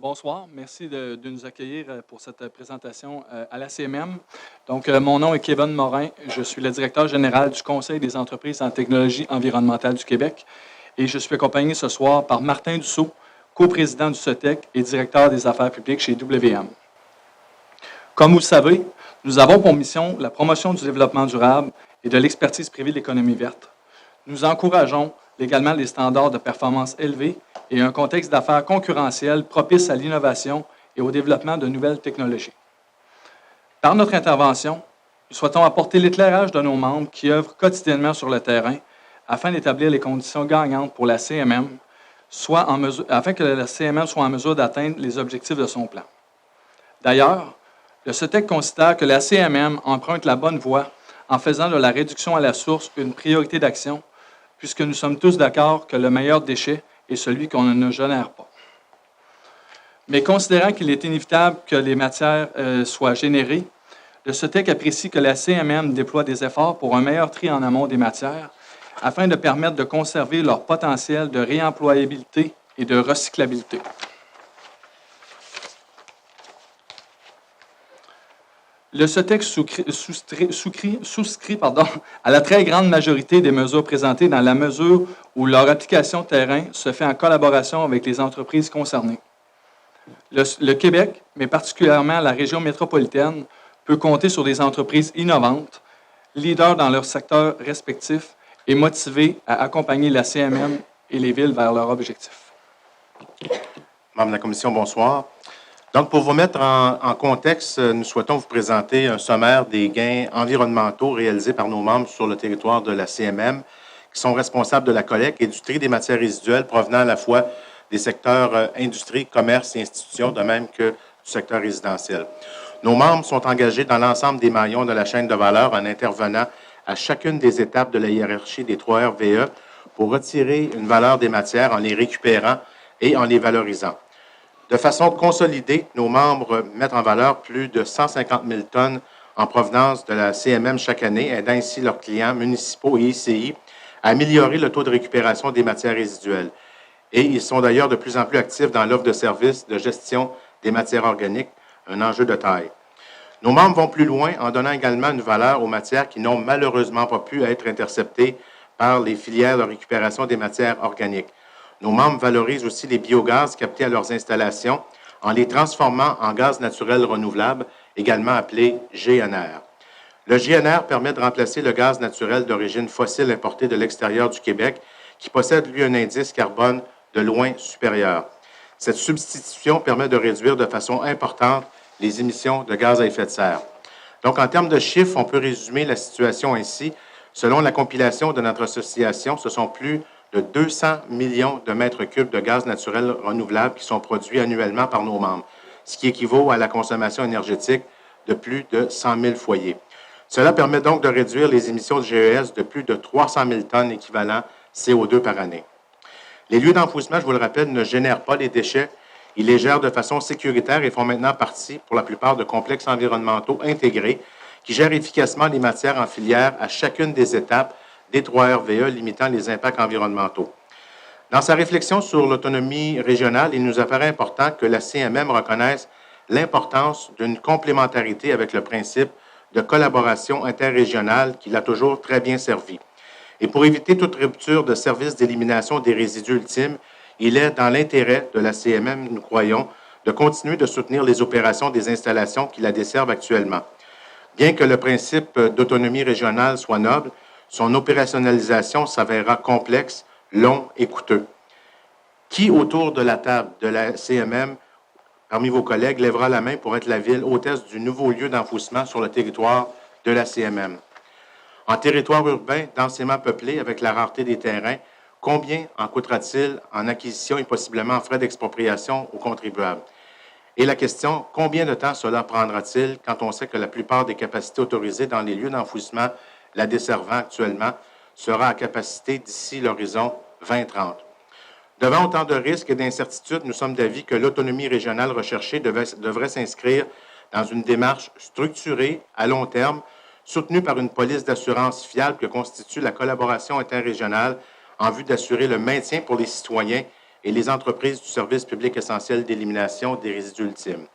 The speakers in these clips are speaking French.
Bonsoir. Merci de nous accueillir pour cette présentation à la CMM. Donc, mon nom est Kevin Morin. Je suis le directeur général du Conseil des entreprises en technologie environnementale du Québec et je suis accompagné ce soir par Martin Dussault, coprésident du SOTEC et directeur des affaires publiques chez WM. Comme vous le savez, nous avons pour mission la promotion du développement durable et de l'expertise privée de l'économie verte. Nous encourageons également les standards de performance élevés et un contexte d'affaires concurrentiel propice à l'innovation et au développement de nouvelles technologies. Par notre intervention, nous souhaitons apporter l'éclairage de nos membres qui œuvrent quotidiennement sur le terrain afin d'établir les conditions gagnantes pour la CMM, afin que la CMM soit en mesure d'atteindre les objectifs de son plan. D'ailleurs, le SOTEC considère que la CMM emprunte la bonne voie en faisant de la réduction à la source une priorité d'action, puisque nous sommes tous d'accord que le meilleur déchet est celui qu'on ne génère pas. Mais considérant qu'il est inévitable que les matières soient générées, le SOTEC apprécie que la CMM déploie des efforts pour un meilleur tri en amont des matières afin de permettre de conserver leur potentiel de réemployabilité et de recyclabilité. Le SOTEC souscrit à la très grande majorité des mesures présentées dans la mesure où leur application terrain se fait en collaboration avec les entreprises concernées. Le Québec, mais particulièrement la région métropolitaine, peut compter sur des entreprises innovantes, leaders dans leur secteur respectif et motivées à accompagner la CMM et les villes vers leurs objectifs. Membres de la Commission, bonsoir. Donc, pour vous mettre en contexte, nous souhaitons vous présenter un sommaire des gains environnementaux réalisés par nos membres sur le territoire de la CMM, qui sont responsables de la collecte et du tri des matières résiduelles provenant à la fois des secteurs industrie, commerce et institutions, de même que du secteur résidentiel. Nos membres sont engagés dans l'ensemble des maillons de la chaîne de valeur en intervenant à chacune des étapes de la hiérarchie des 3 RVE pour retirer une valeur des matières en les récupérant et en les valorisant. De façon consolidée, nos membres mettent en valeur plus de 150 000 tonnes en provenance de la CMM chaque année, aidant ainsi leurs clients municipaux et ICI à améliorer le taux de récupération des matières résiduelles. Et ils sont d'ailleurs de plus en plus actifs dans l'offre de services de gestion des matières organiques, un enjeu de taille. Nos membres vont plus loin en donnant également une valeur aux matières qui n'ont malheureusement pas pu être interceptées par les filières de récupération des matières organiques. Nos membres valorisent aussi les biogaz captés à leurs installations en les transformant en gaz naturel renouvelable, également appelé GNR. Le GNR permet de remplacer le gaz naturel d'origine fossile importé de l'extérieur du Québec, qui possède, lui, un indice carbone de loin supérieur. Cette substitution permet de réduire de façon importante les émissions de gaz à effet de serre. Donc, en termes de chiffres, on peut résumer la situation ainsi. Selon la compilation de notre association, ce sont plus de 200 millions de mètres cubes de gaz naturel renouvelable qui sont produits annuellement par nos membres, ce qui équivaut à la consommation énergétique de plus de 100 000 foyers. Cela permet donc de réduire les émissions de GES de plus de 300 000 tonnes équivalent CO2 par année. Les lieux d'enfouissement, je vous le rappelle, ne génèrent pas les déchets. Ils les gèrent de façon sécuritaire et font maintenant partie, pour la plupart, de complexes environnementaux intégrés qui gèrent efficacement les matières en filière à chacune des étapes des 3 RVE, limitant les impacts environnementaux. Dans sa réflexion sur l'autonomie régionale, il nous apparaît important que la CMM reconnaisse l'importance d'une complémentarité avec le principe de collaboration interrégionale qui l'a toujours très bien servi. Et pour éviter toute rupture de service d'élimination des résidus ultimes, il est dans l'intérêt de la CMM, nous croyons, de continuer de soutenir les opérations des installations qui la desservent actuellement. Bien que le principe d'autonomie régionale soit noble, son opérationnalisation s'avérera complexe, long et coûteux. Qui, autour de la table de la CMM, parmi vos collègues, lèvera la main pour être la ville hôtesse du nouveau lieu d'enfouissement sur le territoire de la CMM? En territoire urbain, densément peuplé, avec la rareté des terrains, combien en coûtera-t-il en acquisition et possiblement en frais d'expropriation aux contribuables? Et la question, combien de temps cela prendra-t-il quand on sait que la plupart des capacités autorisées dans les lieux d'enfouissement la desservant actuellement sera à capacité d'ici l'horizon 2030. Devant autant de risques et d'incertitudes, nous sommes d'avis que l'autonomie régionale recherchée devrait s'inscrire dans une démarche structurée à long terme, soutenue par une police d'assurance fiable que constitue la collaboration interrégionale en vue d'assurer le maintien pour les citoyens, et les entreprises du service public essentiel d'élimination des résidus ultimes.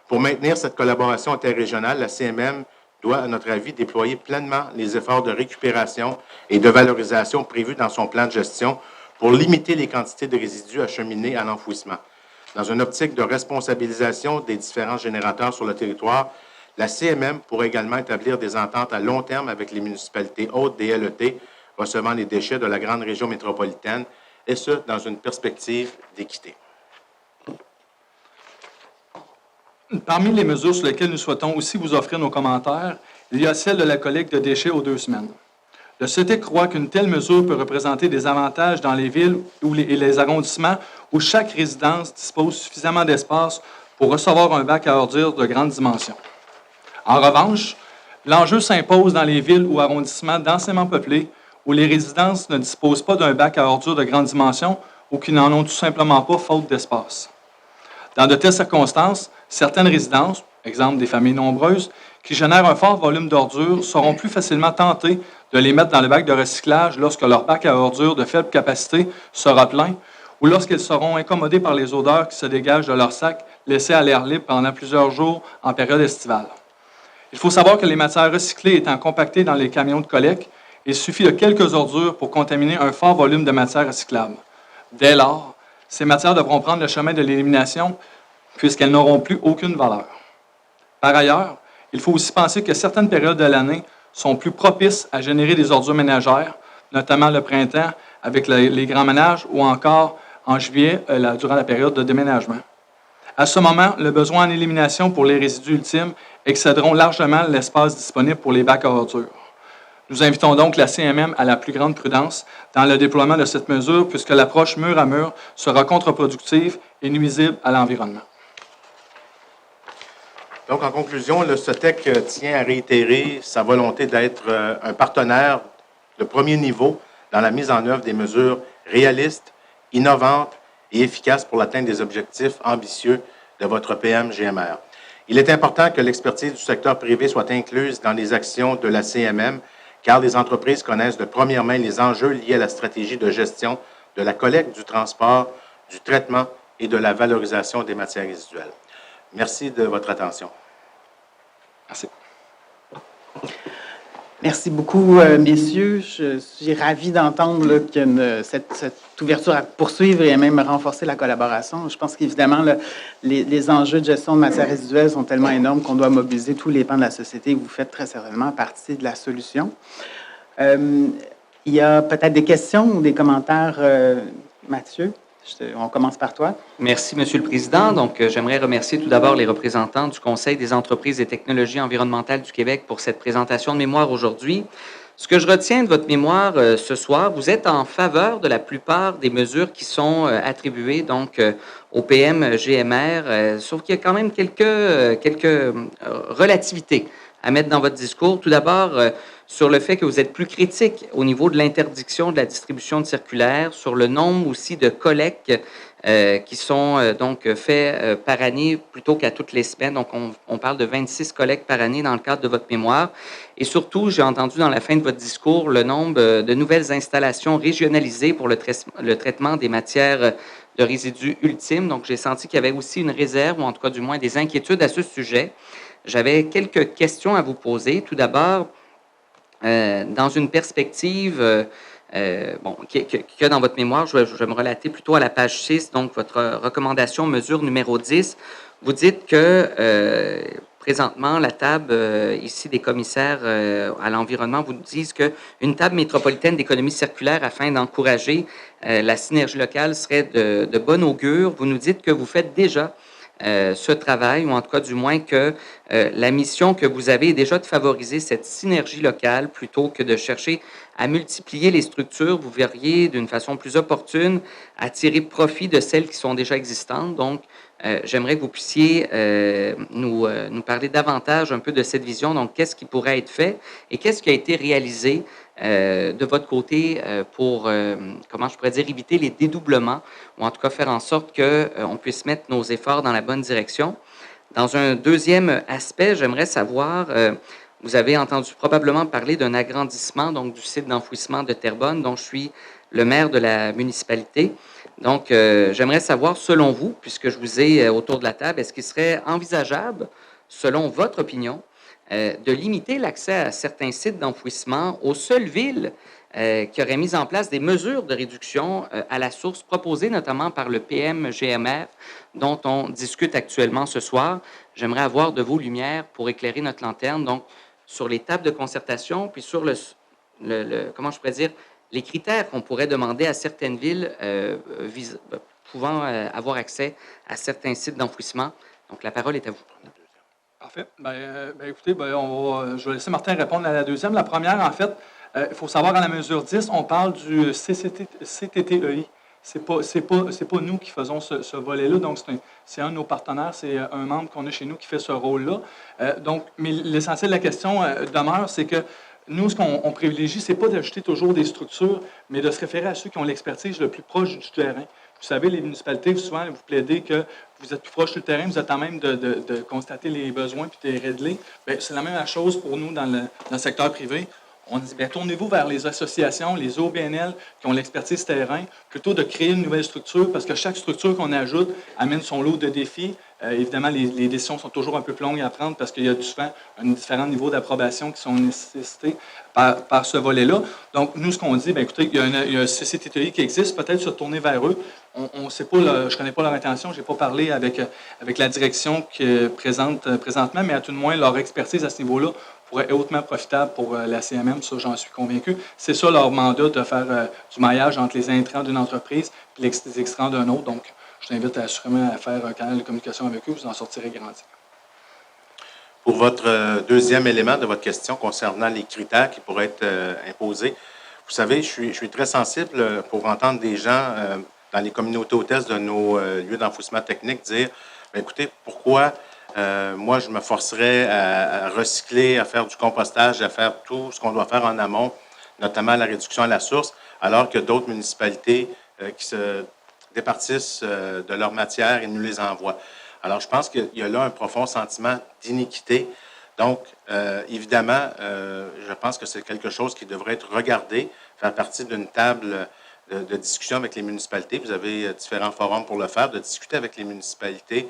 Pour maintenir cette collaboration interrégionale, la CMM doit, à notre avis, déployer pleinement les efforts de récupération et de valorisation prévus dans son plan de gestion pour limiter les quantités de résidus acheminés à l'enfouissement. Dans une optique de responsabilisation des différents générateurs sur le territoire, la CMM pourrait également établir des ententes à long terme avec les municipalités hautes des LET recevant les déchets de la grande région métropolitaine, et ce, dans une perspective d'équité. Parmi les mesures sur lesquelles nous souhaitons aussi vous offrir nos commentaires, il y a celle de la collecte de déchets aux 2 semaines. Le CETEC croit qu'une telle mesure peut représenter des avantages dans les villes et les arrondissements où chaque résidence dispose suffisamment d'espace pour recevoir un bac à ordures de grande dimension. En revanche, l'enjeu s'impose dans les villes ou arrondissements densément peuplés où les résidences ne disposent pas d'un bac à ordures de grande dimension ou qui n'en ont tout simplement pas faute d'espace. Dans de telles circonstances, certaines résidences, exemple des familles nombreuses, qui génèrent un fort volume d'ordures, seront plus facilement tentées de les mettre dans le bac de recyclage lorsque leur bac à ordures de faible capacité sera plein ou lorsqu'ils seront incommodés par les odeurs qui se dégagent de leur sac laissés à l'air libre pendant plusieurs jours en période estivale. Il faut savoir que les matières recyclées étant compactées dans les camions de collecte, il suffit de quelques ordures pour contaminer un fort volume de matières recyclables. Dès lors, ces matières devront prendre le chemin de l'élimination puisqu'elles n'auront plus aucune valeur. Par ailleurs, il faut aussi penser que certaines périodes de l'année sont plus propices à générer des ordures ménagères, notamment le printemps avec les grands ménages ou encore en juillet durant la période de déménagement. À ce moment, le besoin en élimination pour les résidus ultimes excéderont largement l'espace disponible pour les bacs à ordures. Nous invitons donc la CMM à la plus grande prudence dans le déploiement de cette mesure puisque l'approche mur à mur sera contre-productive et nuisible à l'environnement. Donc, en conclusion, le CETEC tient à réitérer sa volonté d'être un partenaire de premier niveau dans la mise en œuvre des mesures réalistes, innovantes et efficaces pour l'atteinte des objectifs ambitieux de votre PM-GMR. Il est important que l'expertise du secteur privé soit incluse dans les actions de la CMM, car les entreprises connaissent de première main les enjeux liés à la stratégie de gestion de la collecte, du transport, du traitement et de la valorisation des matières résiduelles. Merci de votre attention. Merci. Merci beaucoup, messieurs. Je suis ravi d'entendre que cette ouverture à poursuivre et à même renforcer la collaboration. Je pense qu'évidemment, les enjeux de gestion de matières résiduelles sont tellement énormes qu'on doit mobiliser tous les pans de la société. Vous faites très certainement partie de la solution. Il y a peut-être des questions ou des commentaires, Mathieu? On commence par toi. Merci, Monsieur le Président. Donc, j'aimerais remercier tout d'abord les représentants du Conseil des entreprises et technologies environnementales du Québec pour cette présentation de mémoire aujourd'hui. Ce que je retiens de votre mémoire ce soir, vous êtes en faveur de la plupart des mesures qui sont attribuées donc au PM-GMR, sauf qu'il y a quand même quelques relativités à mettre dans votre discours. Tout d'abord, sur le fait que vous êtes plus critique au niveau de l'interdiction de la distribution de circulaires, sur le nombre aussi de collectes qui sont donc faits par année plutôt qu'à toutes les semaines. Donc, on parle de 26 collectes par année dans le cadre de votre mémoire. Et surtout, j'ai entendu dans la fin de votre discours le nombre de nouvelles installations régionalisées pour le traitement des matières de résidus ultimes. Donc, j'ai senti qu'il y avait aussi une réserve, ou en tout cas du moins des inquiétudes à ce sujet. J'avais quelques questions à vous poser. Tout d'abord, dans une perspective qu'il y a dans votre mémoire, je vais me relater plutôt à la page 6, donc votre recommandation mesure numéro 10. Vous dites que présentement, la table ici des commissaires à l'environnement vous disent qu'une table métropolitaine d'économie circulaire afin d'encourager la synergie locale serait de bon augure. Vous nous dites que vous faites déjà ce travail, ou en tout cas du moins que la mission que vous avez est déjà de favoriser cette synergie locale plutôt que de chercher à multiplier les structures. Vous verriez d'une façon plus opportune à tirer profit de celles qui sont déjà existantes. Donc, j'aimerais que vous puissiez nous parler davantage un peu de cette vision. Donc, qu'est-ce qui pourrait être fait et qu'est-ce qui a été réalisé de votre côté pour, comment je pourrais dire, éviter les dédoublements ou en tout cas faire en sorte qu'on puisse mettre nos efforts dans la bonne direction. Dans un deuxième aspect, j'aimerais savoir, vous avez entendu probablement parler d'un agrandissement donc, du site d'enfouissement de Terrebonne, dont je suis le maire de la municipalité. Donc, j'aimerais savoir, selon vous, puisque je vous ai autour de la table, est-ce qu'il serait envisageable, selon votre opinion, de limiter l'accès à certains sites d'enfouissement aux seules villes qui auraient mis en place des mesures de réduction à la source proposées notamment par le PM-GMR dont on discute actuellement ce soir. J'aimerais avoir de vos lumières pour éclairer notre lanterne, donc sur les tables de concertation, puis sur comment je pourrais dire, les critères qu'on pourrait demander à certaines villes pouvant avoir accès à certains sites d'enfouissement. Donc, la parole est à vous. Parfait. Écoutez, je vais laisser Martin répondre à la deuxième. La première, en fait, il faut savoir, à la mesure 10, on parle du CTTEI. C'est pas nous qui faisons ce volet-là. Donc, c'est un de nos partenaires, c'est un membre qu'on a chez nous qui fait ce rôle-là. Mais l'essentiel de la question demeure, c'est que nous, ce qu'on privilégie, c'est pas d'ajouter toujours des structures, mais de se référer à ceux qui ont l'expertise le plus proche du terrain. Vous savez, les municipalités, souvent, vous plaidez que vous êtes plus proche du terrain, vous êtes en même de constater les besoins puis de les régler. C'est la même chose pour nous dans le secteur privé. On dit, tournez-vous vers les associations, les OBNL qui ont l'expertise terrain, plutôt de créer une nouvelle structure, parce que chaque structure qu'on ajoute amène son lot de défis. Évidemment, les décisions sont toujours un peu plus longues à prendre parce qu'il y a souvent différents niveaux d'approbation qui sont nécessités par ce volet-là. Donc, nous, ce qu'on dit, écoutez, il y a un CCTTI qui existe, peut-être se tourner vers eux. On sait pas, je ne connais pas leur intention, je n'ai pas parlé avec la direction qui est présente présentement, mais à tout le moins, leur expertise à ce niveau-là pourrait être hautement profitable pour la CMM, ça, j'en suis convaincu. C'est ça leur mandat, de faire du maillage entre les intrants d'une entreprise et les extrants d'un autre. Donc, je t'invite assurément à faire un canal de communication avec eux, vous en sortirez grandi. Pour votre deuxième élément de votre question concernant les critères qui pourraient être imposés, vous savez, je suis très sensible pour entendre des gens dans les communautés hôtesses de nos lieux d'enfouissement technique dire, écoutez, pourquoi moi je me forcerais à recycler, à faire du compostage, à faire tout ce qu'on doit faire en amont, notamment la réduction à la source, alors que d'autres municipalités qui se départissent de leur matière et nous les envoient. Alors, je pense qu'il y a là un profond sentiment d'iniquité. Donc, évidemment, je pense que c'est quelque chose qui devrait être regardé, faire partie d'une table de discussion avec les municipalités. Vous avez différents forums pour le faire, de discuter avec les municipalités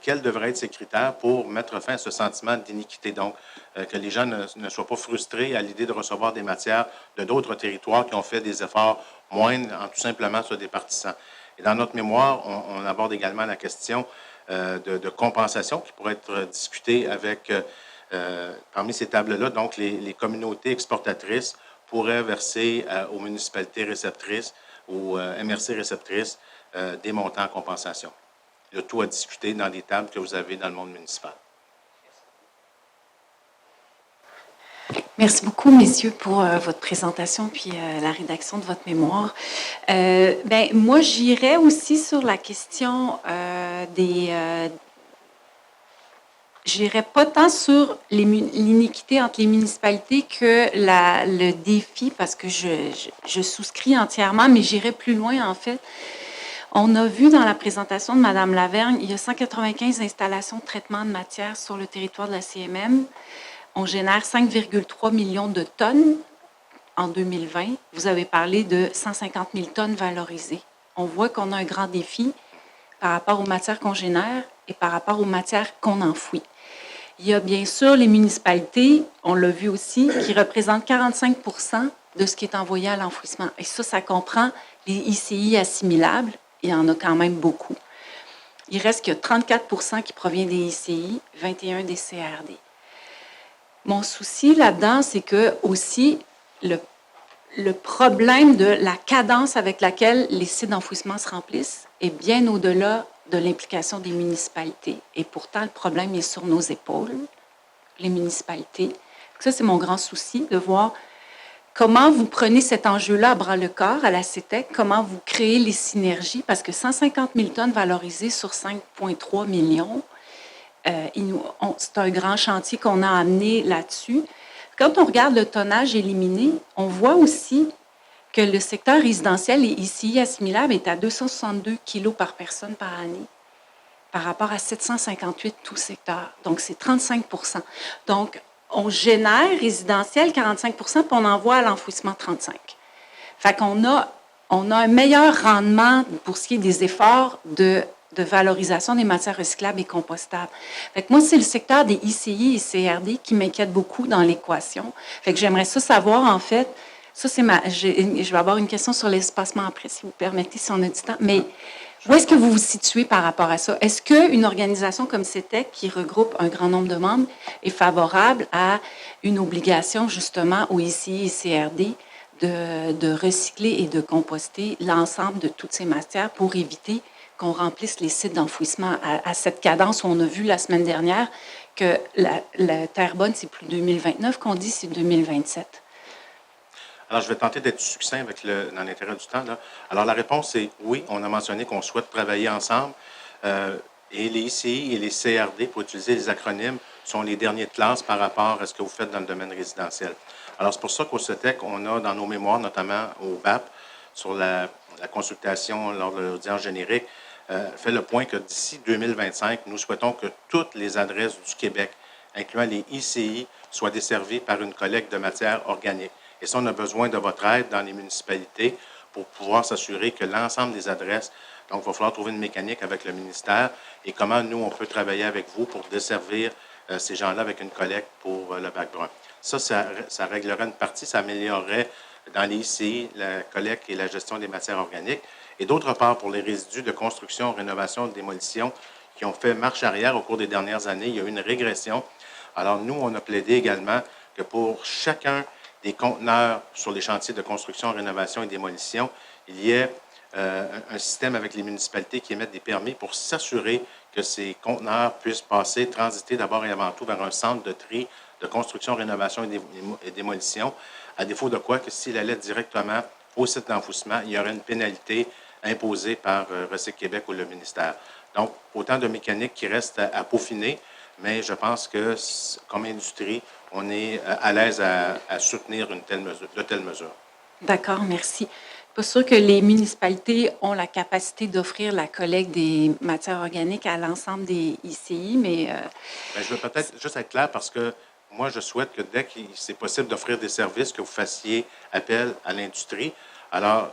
quels devraient être ces critères pour mettre fin à ce sentiment d'iniquité. Donc, que les gens ne soient pas frustrés à l'idée de recevoir des matières de d'autres territoires qui ont fait des efforts moindres en tout simplement se départissant. Et dans notre mémoire, on aborde également la question de compensation qui pourrait être discutée avec, parmi ces tables-là, donc les communautés exportatrices pourraient verser aux municipalités réceptrices ou MRC réceptrices des montants en compensation. Le tout à discuter dans les tables que vous avez dans le monde municipal. Merci beaucoup, messieurs, pour votre présentation puis la rédaction de votre mémoire. Moi, j'irais aussi sur la question j'irais pas tant sur l'iniquité entre les municipalités que le défi, parce que je souscris entièrement, mais j'irais plus loin, en fait. On a vu dans la présentation de Mme Lavergne, il y a 195 installations de traitement de matière sur le territoire de la CMM. On génère 5,3 millions de tonnes en 2020. Vous avez parlé de 150 000 tonnes valorisées. On voit qu'on a un grand défi par rapport aux matières qu'on génère et par rapport aux matières qu'on enfouit. Il y a bien sûr les municipalités, on l'a vu aussi, qui représentent 45 % de ce qui est envoyé à l'enfouissement. Et ça comprend les ICI assimilables. Il y en a quand même beaucoup. Il reste que 34 % qui provient des ICI, 21 des CRD. Mon souci là-dedans, c'est que aussi le problème de la cadence avec laquelle les sites d'enfouissement se remplissent est bien au-delà de l'implication des municipalités. Et pourtant, le problème est sur nos épaules, les municipalités. Ça, c'est mon grand souci, de voir comment vous prenez cet enjeu-là à bras-le-corps à la CETEC, comment vous créez les synergies, parce que 150 000 tonnes valorisées sur 5,3 millions, c'est un grand chantier qu'on a amené là-dessus. Quand on regarde le tonnage éliminé, on voit aussi que le secteur résidentiel et ICI assimilable est à 262 kilos par personne par année, par rapport à 758 tout secteur. Donc, c'est 35 %. Donc, on génère résidentiel 45 %, puis on envoie à l'enfouissement 35 %. Fait qu'on a on a un meilleur rendement pour ce qui est des efforts de valorisation des matières recyclables et compostables. Fait que moi, c'est le secteur des ICI et CRD qui m'inquiète beaucoup dans l'équation. Fait que j'aimerais ça savoir, en fait, ça c'est je vais avoir une question sur l'espacement après, si vous permettez, si on a du temps, mais où est-ce que vous vous situez par rapport à ça? Est-ce qu'une organisation comme CETEC, qui regroupe un grand nombre de membres, est favorable à une obligation, justement, aux ICI et CRD de recycler et de composter l'ensemble de toutes ces matières pour éviter qu'on remplisse les sites d'enfouissement à cette cadence où on a vu la semaine dernière que la Terre bonne, c'est plus 2029 qu'on dit, c'est 2027. Alors, je vais tenter d'être succinct dans l'intérêt du temps, là. Alors, la réponse est oui. On a mentionné qu'on souhaite travailler ensemble. Et les ICI et les CRD, pour utiliser les acronymes, sont les derniers de classe par rapport à ce que vous faites dans le domaine résidentiel. Alors, c'est pour ça qu'au CETEC, on a dans nos mémoires, notamment au BAP, sur la consultation lors de l'audience générique, fait le point que d'ici 2025, nous souhaitons que toutes les adresses du Québec, incluant les ICI, soient desservies par une collecte de matières organiques. Et ça, on a besoin de votre aide dans les municipalités pour pouvoir s'assurer que l'ensemble des adresses, donc il va falloir trouver une mécanique avec le ministère et comment nous, on peut travailler avec vous pour desservir ces gens-là avec une collecte pour le bac brun. Ça réglerait une partie, ça améliorerait dans les ICI la collecte et la gestion des matières organiques. Et d'autre part, pour les résidus de construction, rénovation, démolition qui ont fait marche arrière au cours des dernières années, il y a eu une régression. Alors nous, on a plaidé également que pour chacun des conteneurs sur les chantiers de construction, rénovation et démolition, il y ait un système avec les municipalités qui émettent des permis pour s'assurer que ces conteneurs puissent transiter d'abord et avant tout vers un centre de tri de construction, rénovation et démolition, à défaut de quoi que s'il allait directement au site d'enfouissement, il y aurait une pénalité imposée par Recyc Québec ou le ministère. Donc, autant de mécaniques qui restent à peaufiner, mais je pense que, comme industrie, on est à l'aise à soutenir de telles mesures. D'accord, merci. Pas sûr que les municipalités ont la capacité d'offrir la collecte des matières organiques à l'ensemble des ICI, mais... Bien, je veux peut-être juste être clair parce que moi, je souhaite que dès que c'est possible d'offrir des services, que vous fassiez appel à l'industrie. Alors,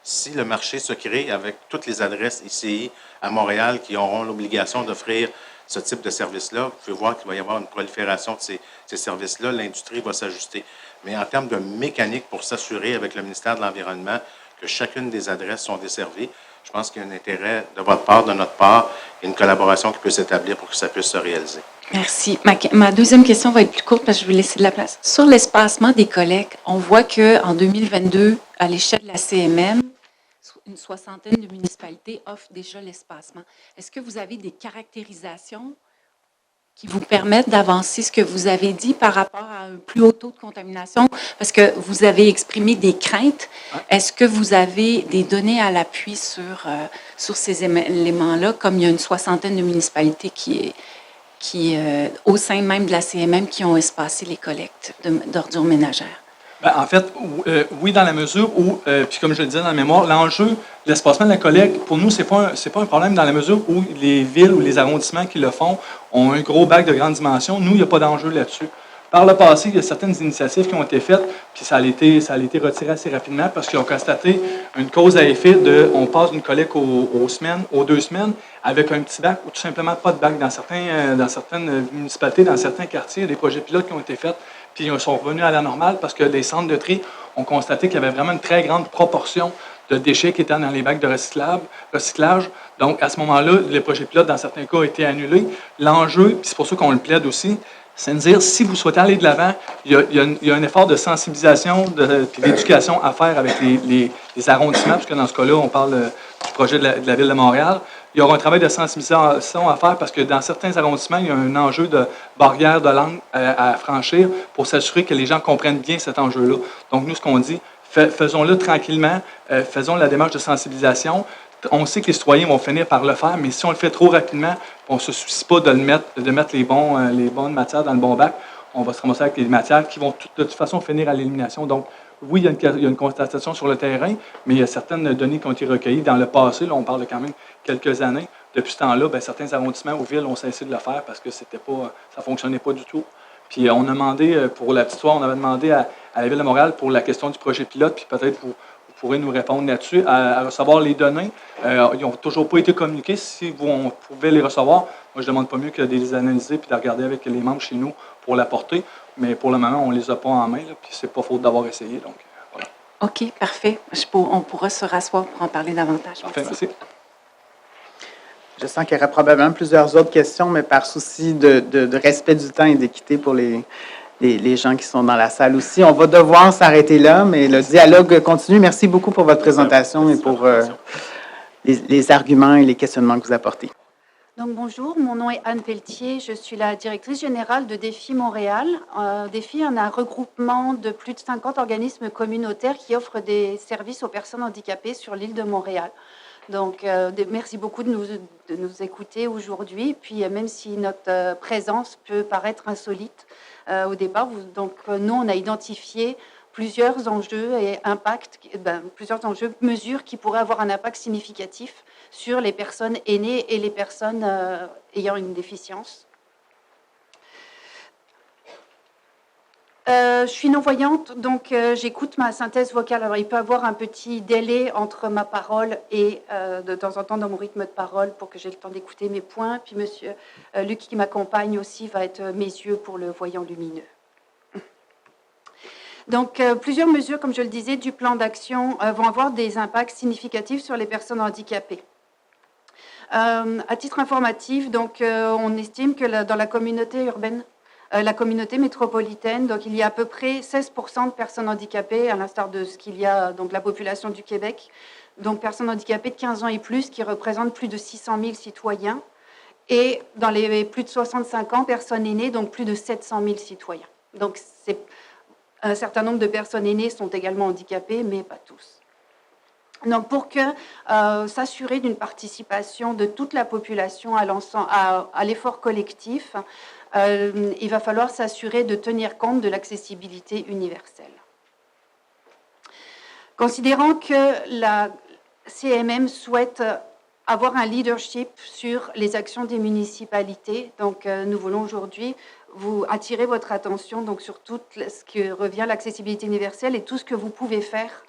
si le marché se crée avec toutes les adresses ICI à Montréal qui auront l'obligation d'offrir ce type de service-là, vous pouvez voir qu'il va y avoir une prolifération de ces services-là. L'industrie va s'ajuster. Mais en termes de mécanique pour s'assurer avec le ministère de l'Environnement que chacune des adresses sont desservies, je pense qu'il y a un intérêt de votre part, de notre part, et une collaboration qui peut s'établir pour que ça puisse se réaliser. Merci. Ma deuxième question va être plus courte parce que je vais laisser de la place. Sur l'espacement des collectes, on voit qu'en 2022, à l'échelle de la CMM, une soixantaine de municipalités offrent déjà l'espacement. Est-ce que vous avez des caractérisations qui vous permettent d'avancer ce que vous avez dit par rapport à un plus haut taux de contamination? Parce que vous avez exprimé des craintes. Est-ce que vous avez des données à l'appui sur ces éléments-là, comme il y a une soixantaine de municipalités qui au sein même de la CMM, qui ont espacé les collectes d'ordures ménagères? Bien, en fait, oui, dans la mesure où, puis comme je le disais dans la mémoire, l'enjeu, l'espacement de la collecte, pour nous, c'est pas un problème dans la mesure où les villes ou les arrondissements qui le font ont un gros bac de grande dimension. Nous, il n'y a pas d'enjeu là-dessus. Par le passé, il y a certaines initiatives qui ont été faites, puis ça a été retiré assez rapidement parce qu'ils ont constaté une cause à effet de on passe d'une collecte aux 2 semaines avec un petit bac ou tout simplement pas de bac dans certaines municipalités, dans certains quartiers. Il y a des projets pilotes qui ont été faits, puis ils sont revenus à la normale parce que les centres de tri ont constaté qu'il y avait vraiment une très grande proportion de déchets qui étaient dans les bacs de recyclage. Donc, à ce moment-là, les projets pilotes, dans certains cas, ont été annulés. L'enjeu, puis c'est pour ça qu'on le plaide aussi, c'est de dire, si vous souhaitez aller de l'avant, il y a un effort de sensibilisation et d'éducation à faire avec les arrondissements, puisque dans ce cas-là, on parle du projet de la Ville de Montréal. Il y aura un travail de sensibilisation à faire parce que dans certains arrondissements, il y a un enjeu de barrière de langue à franchir pour s'assurer que les gens comprennent bien cet enjeu-là. Donc, nous, ce qu'on dit, faisons-le tranquillement, faisons la démarche de sensibilisation. On sait que les citoyens vont finir par le faire, mais si on le fait trop rapidement, on ne se soucie pas de mettre les bonnes matières dans le bon bac, on va se ramasser avec les matières qui vont de toute façon finir à l'élimination. Donc, oui, il y a une constatation sur le terrain, mais il y a certaines données qui ont été recueillies dans le passé. Là, on parle de quand même quelques années. Depuis ce temps-là, certains arrondissements ou villes ont cessé de le faire parce que ça ne fonctionnait pas du tout. Puis on a demandé, pour la petite histoire, on avait demandé à la Ville de Montréal pour la question du projet pilote, puis peut-être vous pourrez nous répondre là-dessus, à recevoir les données. Ils n'ont toujours pas été communiqués. Si on pouvait les recevoir, moi, je ne demande pas mieux que de les analyser puis de regarder avec les membres chez nous pour l'apporter. Mais pour le moment, on ne les a pas en main, là, puis c'est pas faute d'avoir essayé. Donc, voilà. OK, parfait. On pourra se rasseoir pour en parler davantage. Parfait, merci. Je sens qu'il y aurait probablement plusieurs autres questions, mais par souci de respect du temps et d'équité pour les gens qui sont dans la salle aussi, on va devoir s'arrêter là, mais le dialogue continue. Merci beaucoup pour votre présentation et pour les arguments et les questionnements que vous apportez. Donc, bonjour, mon nom est Anne Pelletier, je suis la directrice générale de Défi Montréal. Défi est un regroupement de plus de 50 organismes communautaires qui offrent des services aux personnes handicapées sur l'île de Montréal. Donc, merci beaucoup de nous écouter aujourd'hui. Puis, même si notre présence peut paraître insolite au départ, nous, on a identifié plusieurs enjeux et mesures qui pourraient avoir un impact significatif sur les personnes aînées et les personnes ayant une déficience. Je suis non-voyante, donc j'écoute ma synthèse vocale. Alors, il peut y avoir un petit délai entre ma parole et de temps en temps dans mon rythme de parole pour que j'ai le temps d'écouter mes points. Puis monsieur Luc qui m'accompagne aussi va être mes yeux pour le voyant lumineux. Donc, plusieurs mesures, comme je le disais, du plan d'action vont avoir des impacts significatifs sur les personnes handicapées. À titre informatif, donc, on estime que dans la communauté urbaine, la communauté métropolitaine, donc il y a à peu près 16% de personnes handicapées, à l'instar de ce qu'il y a, donc la population du Québec, donc personnes handicapées de 15 ans et plus, qui représentent plus de 600 000 citoyens, et dans les plus de 65 ans, personnes aînées, donc plus de 700 000 citoyens. Donc, un certain nombre de personnes aînées sont également handicapées, mais pas tous. Donc, pour s'assurer d'une participation de toute la population à l'effort collectif, il va falloir s'assurer de tenir compte de l'accessibilité universelle. Considérant que la CMM souhaite avoir un leadership sur les actions des municipalités, donc nous voulons aujourd'hui vous attirer votre attention donc, sur tout ce qui revient à l'accessibilité universelle et tout ce que vous pouvez faire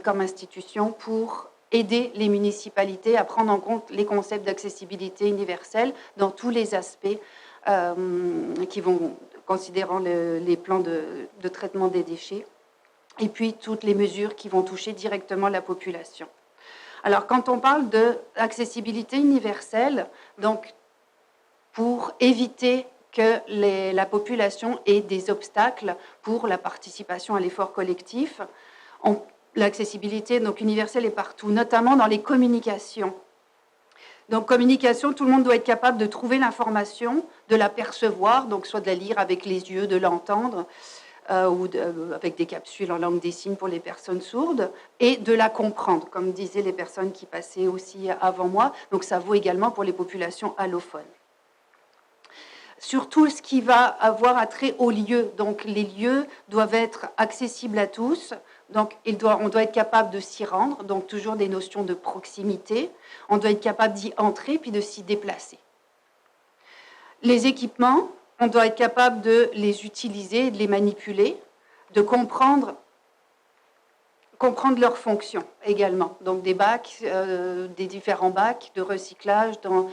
comme institution pour aider les municipalités à prendre en compte les concepts d'accessibilité universelle dans tous les aspects qui vont, considérant les plans de traitement des déchets, et puis toutes les mesures qui vont toucher directement la population. Alors, quand on parle d'accessibilité universelle, donc pour éviter que la population ait des obstacles pour la participation à l'effort collectif, l'accessibilité donc universelle est partout, notamment dans les communications. Donc, communication, tout le monde doit être capable de trouver l'information, de la percevoir, donc soit de la lire avec les yeux, de l'entendre, ou avec des capsules en langue des signes pour les personnes sourdes, et de la comprendre, comme disaient les personnes qui passaient aussi avant moi. Donc, ça vaut également pour les populations allophones. Surtout ce qui va avoir attrait aux lieux. Donc, les lieux doivent être accessibles à tous. Donc, on doit être capable de s'y rendre, donc toujours des notions de proximité. On doit être capable d'y entrer puis de s'y déplacer. Les équipements, on doit être capable de les utiliser, de les manipuler, de comprendre leurs fonctions également. Donc, des bacs, des différents bacs de recyclage dans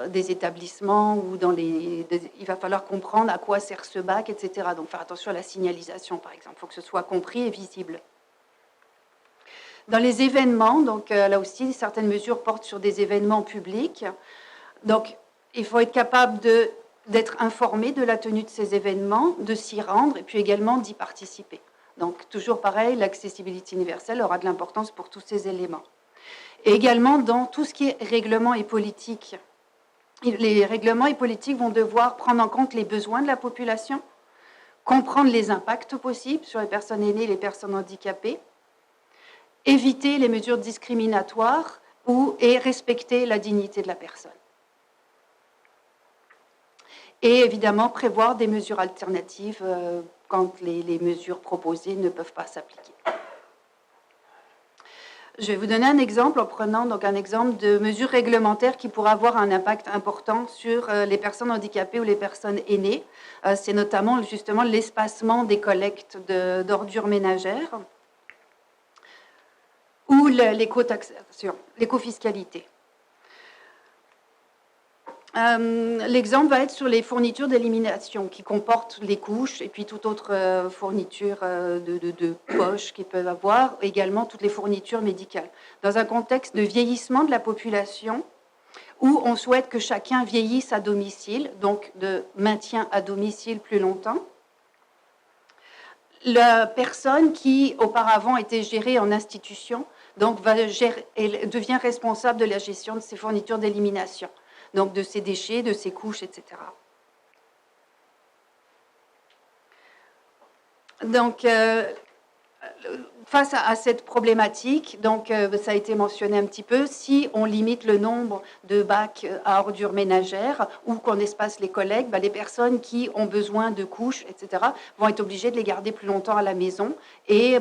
des établissements ou il va falloir comprendre à quoi sert ce bac, etc. Donc, faire attention à la signalisation, par exemple. Il faut que ce soit compris et visible. Dans les événements, donc là aussi, certaines mesures portent sur des événements publics. Donc, il faut être capable d'être informé de la tenue de ces événements, de s'y rendre et puis également d'y participer. Donc, toujours pareil, l'accessibilité universelle aura de l'importance pour tous ces éléments. Et également dans tout ce qui est règlement et politique. Les règlements et politiques vont devoir prendre en compte les besoins de la population, comprendre les impacts possibles sur les personnes aînées et les personnes handicapées, éviter les mesures discriminatoires et respecter la dignité de la personne. Et évidemment, prévoir des mesures alternatives quand les mesures proposées ne peuvent pas s'appliquer. Je vais vous donner un exemple en prenant donc un exemple de mesures réglementaires qui pourraient avoir un impact important sur les personnes handicapées ou les personnes aînées. C'est notamment justement l'espacement des collectes d'ordures ménagères. l'éco-taxation, l'éco-fiscalité. L'exemple va être sur les fournitures d'élimination qui comportent les couches et puis toute autre fourniture de poche qu'ils peuvent avoir, également toutes les fournitures médicales. Dans un contexte de vieillissement de la population, où on souhaite que chacun vieillisse à domicile, donc de maintien à domicile plus longtemps, la personne qui auparavant était gérée en institution, donc devient responsable de la gestion de ses fournitures d'élimination, donc de ses déchets, de ses couches, etc. Donc, face à cette problématique, donc ça a été mentionné un petit peu, si on limite le nombre de bacs à ordures ménagères ou qu'on espace les collègues, les personnes qui ont besoin de couches, etc., vont être obligées de les garder plus longtemps à la maison. Et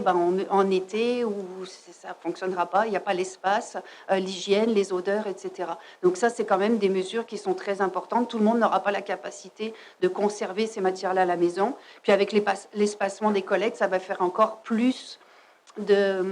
en été, où ça ne fonctionnera pas, il n'y a pas l'espace, l'hygiène, les odeurs, etc. Donc ça, c'est quand même des mesures qui sont très importantes. Tout le monde n'aura pas la capacité de conserver ces matières-là à la maison. Puis avec l'espacement des collègues, ça va faire encore plus de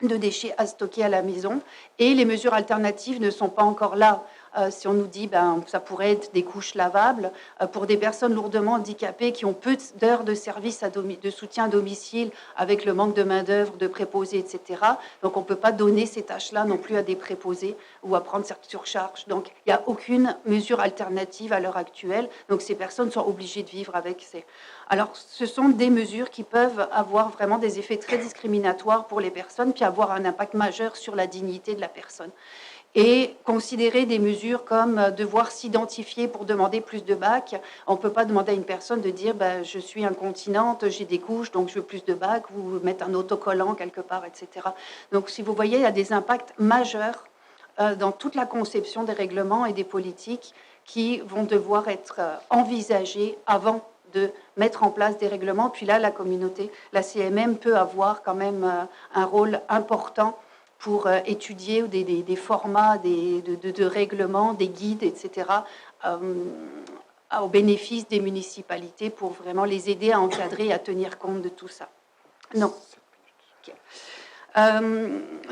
déchets à stocker à la maison. Et les mesures alternatives ne sont pas encore là. Si on nous dit ça pourrait être des couches lavables pour des personnes lourdement handicapées qui ont peu d'heures de service de soutien à domicile avec le manque de main-d'œuvre, de préposés, etc. Donc on ne peut pas donner ces tâches-là non plus à des préposés ou à prendre cette surcharge. Donc il n'y a aucune mesure alternative à l'heure actuelle. Donc ces personnes sont obligées de vivre avec ces... Alors ce sont des mesures qui peuvent avoir vraiment des effets très discriminatoires pour les personnes puis avoir un impact majeur sur la dignité de la personne. Et considérer des mesures comme devoir s'identifier pour demander plus de bacs. On ne peut pas demander à une personne de dire je suis incontinente, j'ai des couches, donc je veux plus de bacs, ou mettre un autocollant quelque part, etc. Donc, si vous voyez, il y a des impacts majeurs dans toute la conception des règlements et des politiques qui vont devoir être envisagés avant de mettre en place des règlements. Puis là, la communauté, la CMM peut avoir quand même un rôle important pour étudier des formats de règlements, des guides, etc., au bénéfice des municipalités pour vraiment les aider à encadrer et à tenir compte de tout ça. Non. Okay.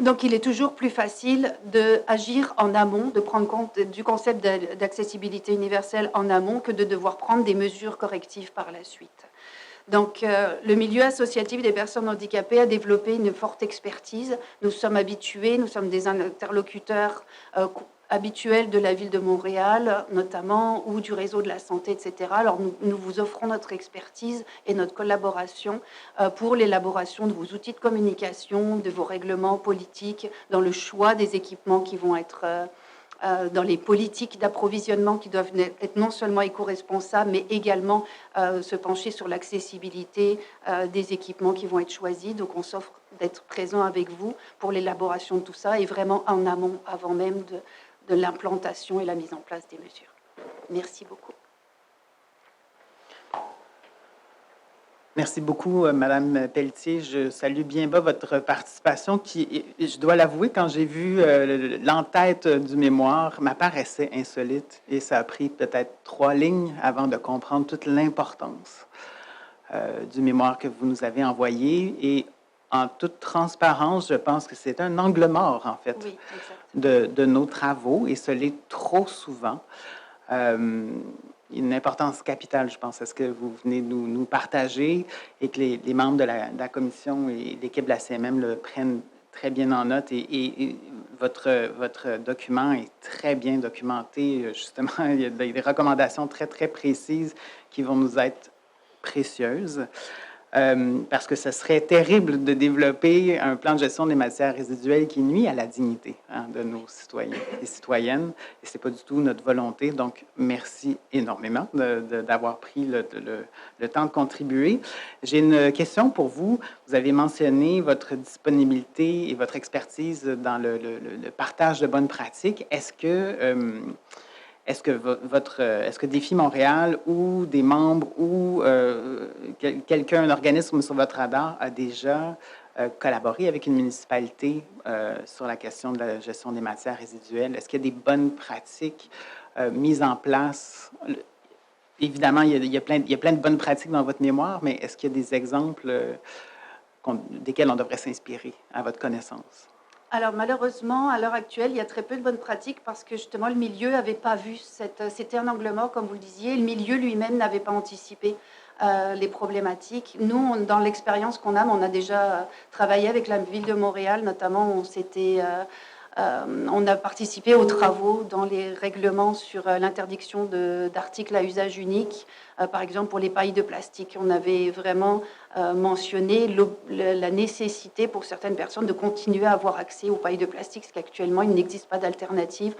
Donc, il est toujours plus facile d'agir en amont, de prendre compte du concept d'accessibilité universelle en amont que de devoir prendre des mesures correctives par la suite. Donc, le milieu associatif des personnes handicapées a développé une forte expertise. Nous sommes habitués, nous sommes des interlocuteurs habituels de la ville de Montréal, notamment, ou du réseau de la santé, etc. Alors, nous vous offrons notre expertise et notre collaboration pour l'élaboration de vos outils de communication, de vos règlements politiques, dans le choix des équipements qui vont être... dans les politiques d'approvisionnement qui doivent être non seulement éco-responsables, mais également se pencher sur l'accessibilité des équipements qui vont être choisis. Donc, on s'offre d'être présent avec vous pour l'élaboration de tout ça et vraiment en amont, avant même de l'implantation et la mise en place des mesures. Merci beaucoup. Merci beaucoup, Madame Pelletier. Je salue bien bas votre participation qui, je dois l'avouer, quand j'ai vu l'entête du mémoire, m'apparaissait insolite et ça a pris peut-être 3 lignes avant de comprendre toute l'importance du mémoire que vous nous avez envoyé. Et en toute transparence, je pense que c'est un angle mort, en fait, oui, de nos travaux et ce l'est trop souvent. Une importance capitale, je pense, à ce que vous venez nous partager et que les membres de la commission et l'équipe de la CMM le prennent très bien en note. Et votre document est très bien documenté. Justement, il y a des recommandations très, très précises qui vont nous être précieuses. Parce que ce serait terrible de développer un plan de gestion des matières résiduelles qui nuit à la dignité de nos citoyens et citoyennes. Et ce n'est pas du tout notre volonté. Donc, merci énormément d'avoir pris le temps de contribuer. J'ai une question pour vous. Vous avez mentionné votre disponibilité et votre expertise dans le partage de bonnes pratiques. Est-ce que Défi Montréal ou des membres ou un organisme sur votre radar a déjà collaboré avec une municipalité sur la question de la gestion des matières résiduelles? Est-ce qu'il y a des bonnes pratiques mises en place? Évidemment, il y a plein de bonnes pratiques dans votre mémoire, mais est-ce qu'il y a des exemples desquels on devrait s'inspirer à votre connaissance? Alors malheureusement, à l'heure actuelle, il y a très peu de bonnes pratiques parce que justement le milieu n'avait pas vu c'était un angle mort, comme vous le disiez, le milieu lui-même n'avait pas anticipé les problématiques. Nous, dans l'expérience qu'on a, on a déjà travaillé avec la ville de Montréal, notamment on a participé aux travaux dans les règlements sur l'interdiction d'articles à usage unique. Par exemple, pour les pailles de plastique, on avait vraiment mentionné la nécessité pour certaines personnes de continuer à avoir accès aux pailles de plastique, parce qu'actuellement, il n'existe pas d'alternative.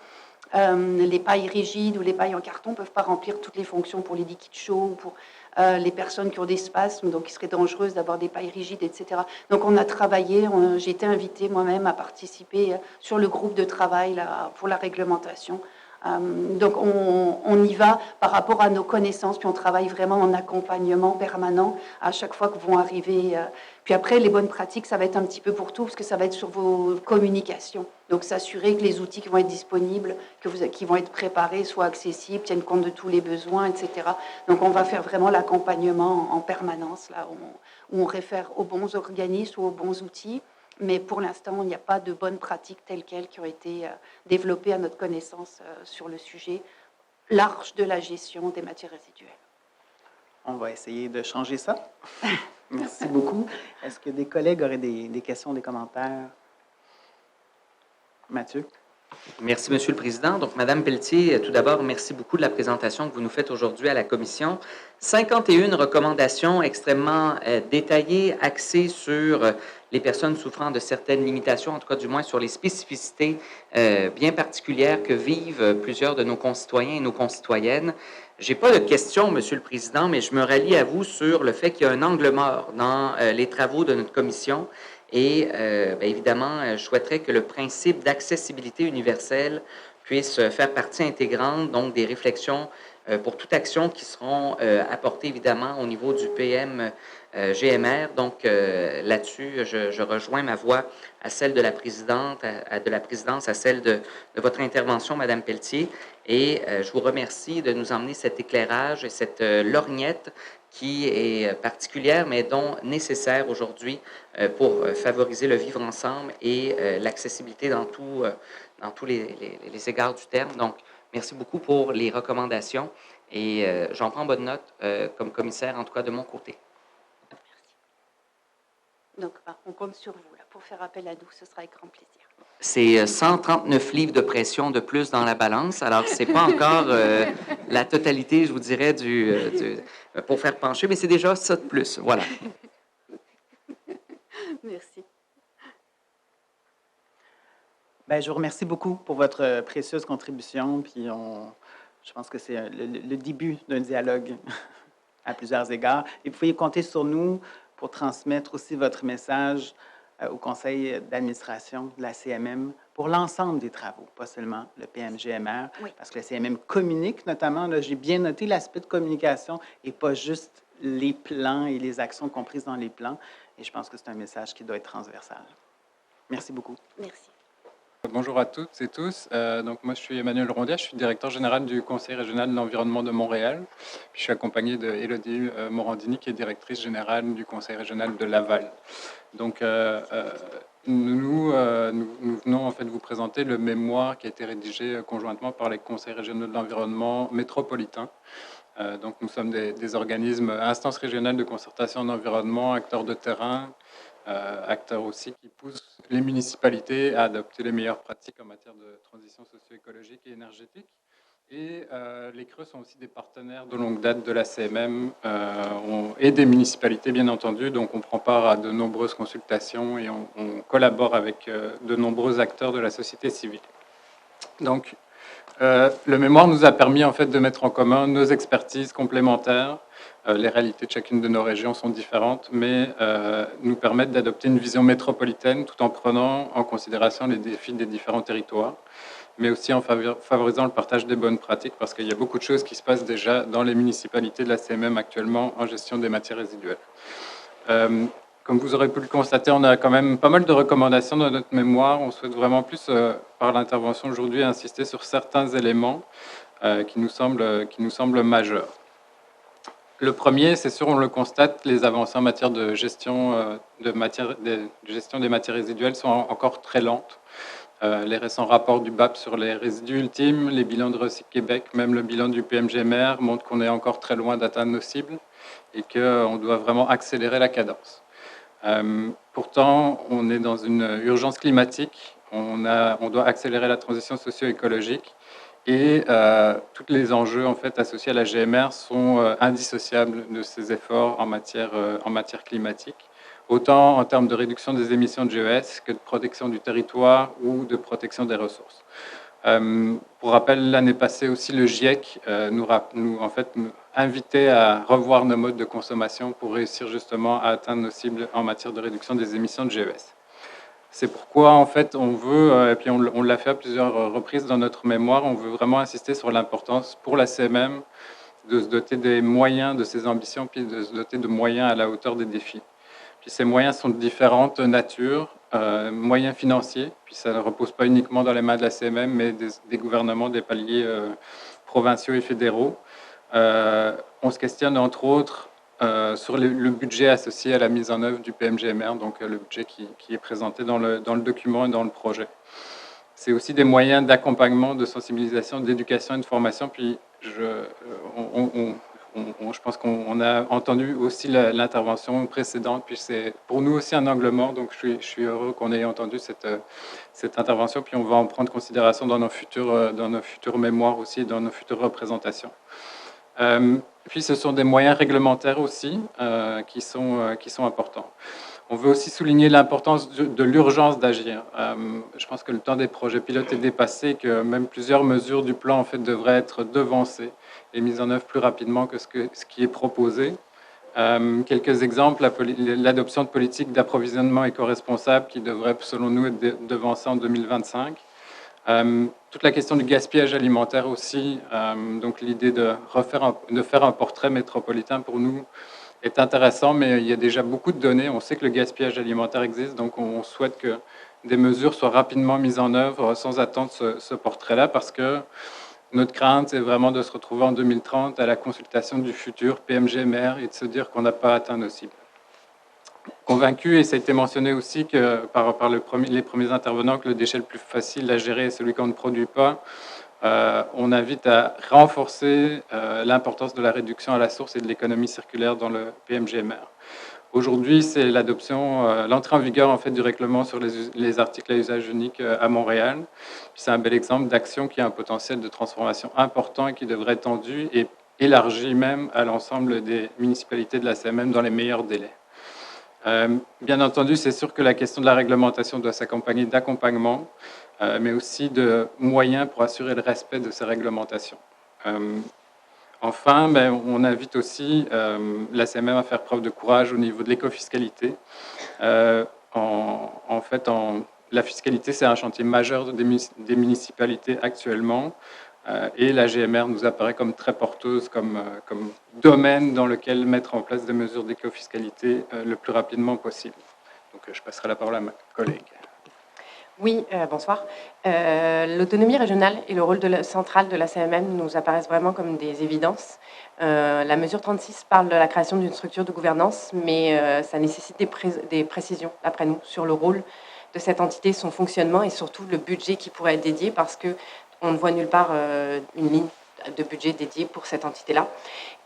Les pailles rigides ou les pailles en carton ne peuvent pas remplir toutes les fonctions pour les liquides chauds, pour les personnes qui ont des spasmes, donc il serait dangereux d'avoir des pailles rigides, etc. Donc on a travaillé, j'ai été invitée moi-même à participer sur le groupe de travail là, pour la réglementation. Donc on y va par rapport à nos connaissances, puis on travaille vraiment en accompagnement permanent à chaque fois que vont arriver. Puis après, les bonnes pratiques, ça va être un petit peu pour tout, parce que ça va être sur vos communications. Donc s'assurer que les outils qui vont être disponibles, qui vont être préparés, soient accessibles, tiennent compte de tous les besoins, etc. Donc on va faire vraiment l'accompagnement en permanence, là, où on réfère aux bons organismes ou aux bons outils. Mais pour l'instant, il n'y a pas de bonnes pratiques telles quelles qui ont été développées à notre connaissance sur le sujet large de la gestion des matières résiduelles. On va essayer de changer ça. Merci beaucoup. Est-ce que des collègues auraient des questions, des commentaires? Mathieu? Merci, Monsieur le Président. Donc, Madame Pelletier, tout d'abord, merci beaucoup de la présentation que vous nous faites aujourd'hui à la Commission. 51 recommandations extrêmement détaillées, axées sur les personnes souffrant de certaines limitations, en tout cas du moins sur les spécificités bien particulières que vivent plusieurs de nos concitoyens et nos concitoyennes. J'ai pas de questions, Monsieur le Président, mais je me rallie à vous sur le fait qu'il y a un angle mort dans les travaux de notre commission. Et bien évidemment, je souhaiterais que le principe d'accessibilité universelle puisse faire partie intégrante donc des réflexions pour toute action qui seront apportées évidemment au niveau du PM GMR. Donc là-dessus, je rejoins ma voix à celle de la présidente, de la présidence, à celle de votre intervention, Madame Pelletier. Et je vous remercie de nous emmener cet éclairage et cette lorgnette qui est particulière, mais dont nécessaire aujourd'hui pour favoriser le vivre ensemble et l'accessibilité dans tous les égards du terme. Donc, merci beaucoup pour les recommandations et j'en prends bonne note comme commissaire, en tout cas de mon côté. Donc, on compte sur vous là, pour faire appel à nous, ce sera avec grand plaisir. C'est 139 livres de pression de plus dans la balance. Alors, ce n'est pas encore la totalité, je vous dirais, pour faire pencher, mais c'est déjà ça de plus. Voilà. Merci. Bien, je vous remercie beaucoup pour votre précieuse contribution. Puis je pense que c'est le début d'un dialogue à plusieurs égards. Et vous pouvez compter sur nous pour transmettre aussi votre message au conseil d'administration de la CMM pour l'ensemble des travaux, pas seulement le PMGMR, Oui. parce que la CMM communique notamment, là, j'ai bien noté l'aspect de communication et pas juste les plans et les actions comprises dans les plans. Et je pense que c'est un message qui doit être transversal. Merci beaucoup. Merci. Bonjour à toutes et tous. Donc moi, je suis Emmanuel Rondiat, je suis directeur général du Conseil régional de l'environnement de Montréal. Puis je suis accompagné de Élodie Morandini, qui est directrice générale du Conseil régional de Laval. Donc nous venons en fait vous présenter le mémoire qui a été rédigé conjointement par les conseils régionaux de l'environnement métropolitains. Donc nous sommes des organismes, instances régionales de concertation en environnement, acteurs de terrain, acteurs aussi qui poussent les municipalités à adopter les meilleures pratiques en matière de transition socio-écologique et énergétique. Et les Creux sont aussi des partenaires de longue date de la CMM et des municipalités, bien entendu. Donc on prend part à de nombreuses consultations et on collabore avec de nombreux acteurs de la société civile. Donc le mémoire nous a permis en fait de mettre en commun nos expertises complémentaires. Les réalités de chacune de nos régions sont différentes, mais nous permettent d'adopter une vision métropolitaine tout en prenant en considération les défis des différents territoires, mais aussi en favorisant le partage des bonnes pratiques, parce qu'il y a beaucoup de choses qui se passent déjà dans les municipalités de la CMM actuellement en gestion des matières résiduelles. Comme vous aurez pu le constater, on a quand même pas mal de recommandations dans notre mémoire. On souhaite vraiment plus, par l'intervention aujourd'hui, insister sur certains éléments qui nous semblent majeurs. Le premier, c'est sûr, on le constate, les avancées en matière de gestion, de gestion des matières résiduelles sont encore très lentes. Les récents rapports du BAP sur les résidus ultimes, les bilans de Recyc Québec, même le bilan du PMGMR montrent qu'on est encore très loin d'atteindre nos cibles et qu'on doit vraiment accélérer la cadence. Pourtant, on est dans une urgence climatique, on doit accélérer la transition socio-écologique et tous les enjeux en fait, associés à la GMR sont indissociables de ces efforts en matière climatique, autant en termes de réduction des émissions de GES que de protection du territoire ou de protection des ressources. Pour rappel, l'année passée aussi, le GIEC nous invitait à revoir nos modes de consommation pour réussir justement à atteindre nos cibles en matière de réduction des émissions de GES. C'est pourquoi, en fait, on veut, et puis on l'a fait à plusieurs reprises dans notre mémoire, on veut vraiment insister sur l'importance pour la CMM de se doter des moyens de ses ambitions, puis de se doter de moyens à la hauteur des défis. Puis ces moyens sont de différentes natures, moyens financiers, puis ça ne repose pas uniquement dans les mains de la CMM, mais des gouvernements, des paliers provinciaux et fédéraux. On se questionne entre autres sur le budget associé à la mise en œuvre du PMGMR, donc le budget qui est présenté dans le document et dans le projet. C'est aussi des moyens d'accompagnement, de sensibilisation, d'éducation et de formation. Puis je pense qu'on a entendu aussi l'intervention précédente, puis c'est pour nous aussi un angle mort, donc je suis heureux qu'on ait entendu cette intervention, puis on va en prendre considération dans nos futures mémoires aussi, dans nos futures représentations. Puis ce sont des moyens réglementaires aussi qui sont importants. On veut aussi souligner l'importance de l'urgence d'agir. Je pense que le temps des projets pilotes est dépassé, que même plusieurs mesures du plan en fait, devraient être devancées et mises en œuvre plus rapidement que ce qui est proposé. Quelques exemples, l'adoption de politiques d'approvisionnement éco-responsable qui devrait, selon nous, être devancée en 2025. Toute la question du gaspillage alimentaire aussi, donc l'idée de faire un portrait métropolitain pour nous est intéressant, mais il y a déjà beaucoup de données. On sait que le gaspillage alimentaire existe, donc on souhaite que des mesures soient rapidement mises en œuvre sans attendre ce portrait-là, parce que notre crainte, c'est vraiment de se retrouver en 2030 à la consultation du futur PMGMR et de se dire qu'on n'a pas atteint nos cibles. Convaincu, et ça a été mentionné aussi que par les premiers intervenants, que le déchet le plus facile à gérer est celui qu'on ne produit pas. On invite à renforcer l'importance de la réduction à la source et de l'économie circulaire dans le PMGMR. Aujourd'hui, c'est l'entrée en vigueur en fait, du règlement sur les articles à usage unique à Montréal. C'est un bel exemple d'action qui a un potentiel de transformation important et qui devrait être tendu et élargi même à l'ensemble des municipalités de la CMM dans les meilleurs délais. Bien entendu, c'est sûr que la question de la réglementation doit s'accompagner d'accompagnement, mais aussi de moyens pour assurer le respect de ces réglementations. Enfin, on invite aussi la CMM à faire preuve de courage au niveau de l'écofiscalité. La fiscalité, c'est un chantier majeur des municipalités actuellement. Et la GMR nous apparaît comme très porteuse, comme domaine dans lequel mettre en place des mesures d'éco-fiscalité le plus rapidement possible. Donc, je passerai la parole à ma collègue. Oui, bonsoir. L'autonomie régionale et le rôle central de la CMM nous apparaissent vraiment comme des évidences. La mesure 36 parle de la création d'une structure de gouvernance, mais ça nécessite des précisions, d'après nous, sur le rôle de cette entité, son fonctionnement et surtout le budget qui pourrait être dédié, parce que on ne voit nulle part une ligne de budget dédiée pour cette entité-là.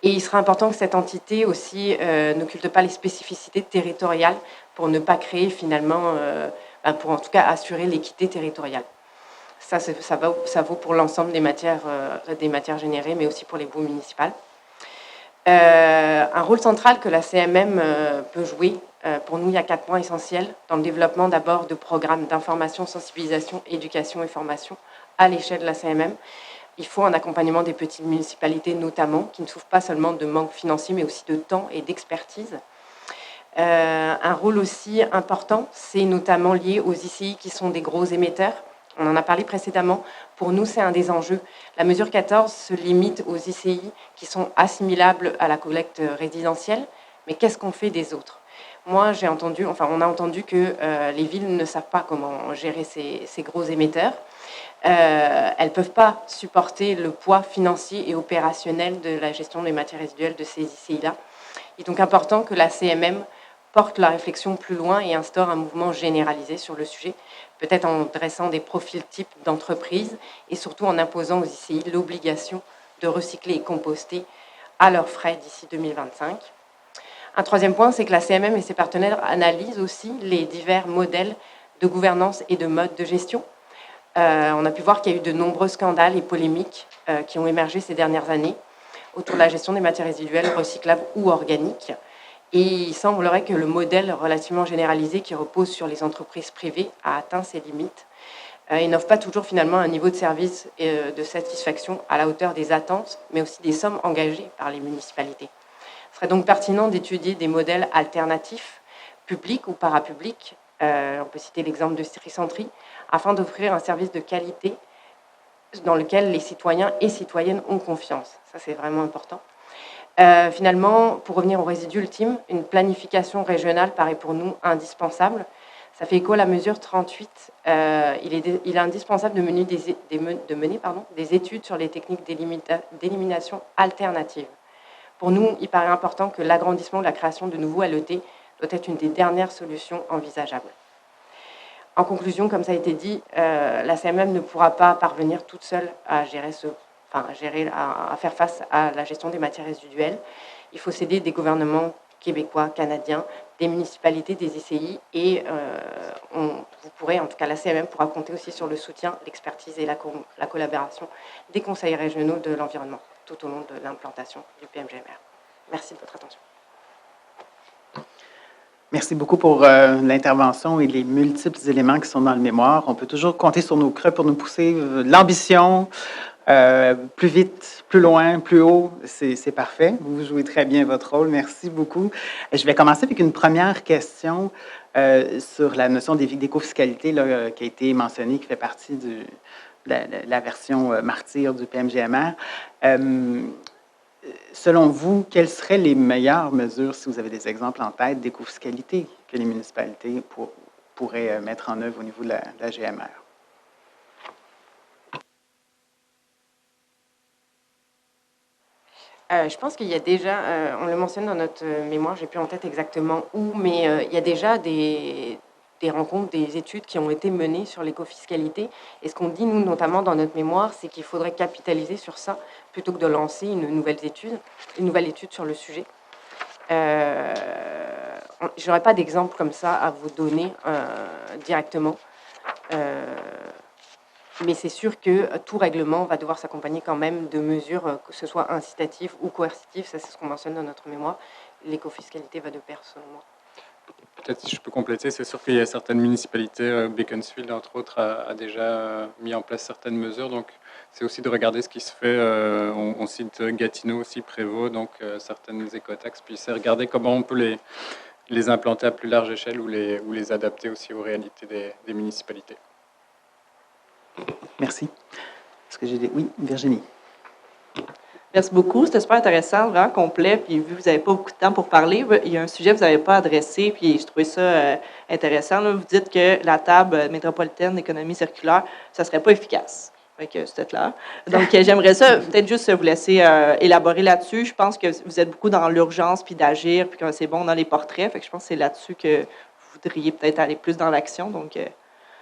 Et il sera important que cette entité aussi n'occulte pas les spécificités territoriales pour ne pas créer finalement, pour en tout cas assurer l'équité territoriale. Ça vaut pour l'ensemble des matières générées, mais aussi pour les baux municipales. Un rôle central que la CMM peut jouer, pour nous, il y a 4 points essentiels dans le développement d'abord de programmes d'information, sensibilisation, éducation et formation à l'échelle de la CMM. Il faut un accompagnement des petites municipalités notamment, qui ne souffrent pas seulement de manque financier, mais aussi de temps et d'expertise. Un rôle aussi important, c'est notamment lié aux ICI qui sont des gros émetteurs. On en a parlé précédemment. Pour nous, c'est un des enjeux. La mesure 14 se limite aux ICI qui sont assimilables à la collecte résidentielle. Mais qu'est-ce qu'on fait des autres ? On a entendu que les villes ne savent pas comment gérer ces gros émetteurs. elles ne peuvent pas supporter le poids financier et opérationnel de la gestion des matières résiduelles de ces ICI-là. Il est donc important que la CMM porte la réflexion plus loin et instaure un mouvement généralisé sur le sujet, peut-être en dressant des profils types d'entreprises et surtout en imposant aux ICI l'obligation de recycler et composter à leurs frais d'ici 2025. Un troisième point, c'est que la CMM et ses partenaires analysent aussi les divers modèles de gouvernance et de modes de gestion. On a pu voir qu'il y a eu de nombreux scandales et polémiques qui ont émergé ces dernières années autour de la gestion des matières résiduelles recyclables ou organiques. Et il semblerait que le modèle relativement généralisé qui repose sur les entreprises privées a atteint ses limites et n'offre pas toujours finalement un niveau de service et de satisfaction à la hauteur des attentes, mais aussi des sommes engagées par les municipalités. Il serait donc pertinent d'étudier des modèles alternatifs, publics ou parapublics, on peut citer l'exemple de Tricentri, afin d'offrir un service de qualité dans lequel les citoyens et citoyennes ont confiance. Ça, c'est vraiment important. Finalement, pour revenir au résidu ultime, une planification régionale paraît pour nous indispensable. Ça fait écho à la mesure 38. Il est indispensable de mener des études sur les techniques d'élimination alternatives. Pour nous, il paraît important que l'agrandissement de la création de nouveaux LET doit être une des dernières solutions envisageables. En conclusion, comme ça a été dit, la CMM ne pourra pas parvenir toute seule à faire face à la gestion des matières résiduelles. Il faut s'aider des gouvernements québécois, canadiens, des municipalités, des ICI, et vous pourrez, en tout cas la CMM pourra compter aussi sur le soutien, l'expertise et la collaboration des conseils régionaux de l'environnement tout au long de l'implantation du PMGMR. Merci de votre attention. Merci beaucoup pour l'intervention et les multiples éléments qui sont dans le mémoire. On peut toujours compter sur nos creux pour nous pousser l'ambition, plus vite, plus loin, plus haut. C'est parfait. Vous jouez très bien votre rôle. Merci beaucoup. Je vais commencer avec une première question sur la notion d'écofiscalité qui a été mentionnée, qui fait partie de la version martyre du PMGMR. Selon vous, quelles seraient les meilleures mesures, si vous avez des exemples en tête, d'écofiscalité que les municipalités pourraient mettre en œuvre au niveau de la GMR? Je pense qu'il y a déjà, on le mentionne dans notre mémoire, je n'ai plus en tête exactement où, mais il y a déjà des rencontres, des études qui ont été menées sur l'écofiscalité. Et ce qu'on dit, nous, notamment dans notre mémoire, c'est qu'il faudrait capitaliser sur ça plutôt que de lancer une nouvelle étude sur le sujet. Je n'aurais pas d'exemple comme ça à vous donner directement. Mais c'est sûr que tout règlement va devoir s'accompagner quand même de mesures, que ce soit incitatives ou coercitives. Ça, c'est ce qu'on mentionne dans notre mémoire. L'écofiscalité va de pair, selon moi. Peut-être si je peux compléter, c'est sûr qu'il y a certaines municipalités, Beaconsfield entre autres, a déjà mis en place certaines mesures. Donc c'est aussi de regarder ce qui se fait. On cite Gatineau aussi, Prévost, donc certaines écotaxes. Puis c'est regarder comment on peut les implanter à plus large échelle ou les adapter aussi aux réalités des municipalités. Merci. Est-ce que j'ai des... Oui, Virginie. Merci beaucoup. C'était super intéressant, vraiment complet. Puis, vu que vous n'avez pas beaucoup de temps pour parler, il y a un sujet que vous n'avez pas adressé, puis je trouvais ça intéressant. Là. Vous dites que la table métropolitaine d'économie circulaire, ça ne serait pas efficace. C'était clair. Donc, j'aimerais ça, peut-être juste vous laisser élaborer là-dessus. Je pense que vous êtes beaucoup dans l'urgence, puis d'agir, puis que c'est bon dans les portraits. Fait que je pense que c'est là-dessus que vous voudriez peut-être aller plus dans l'action. Donc,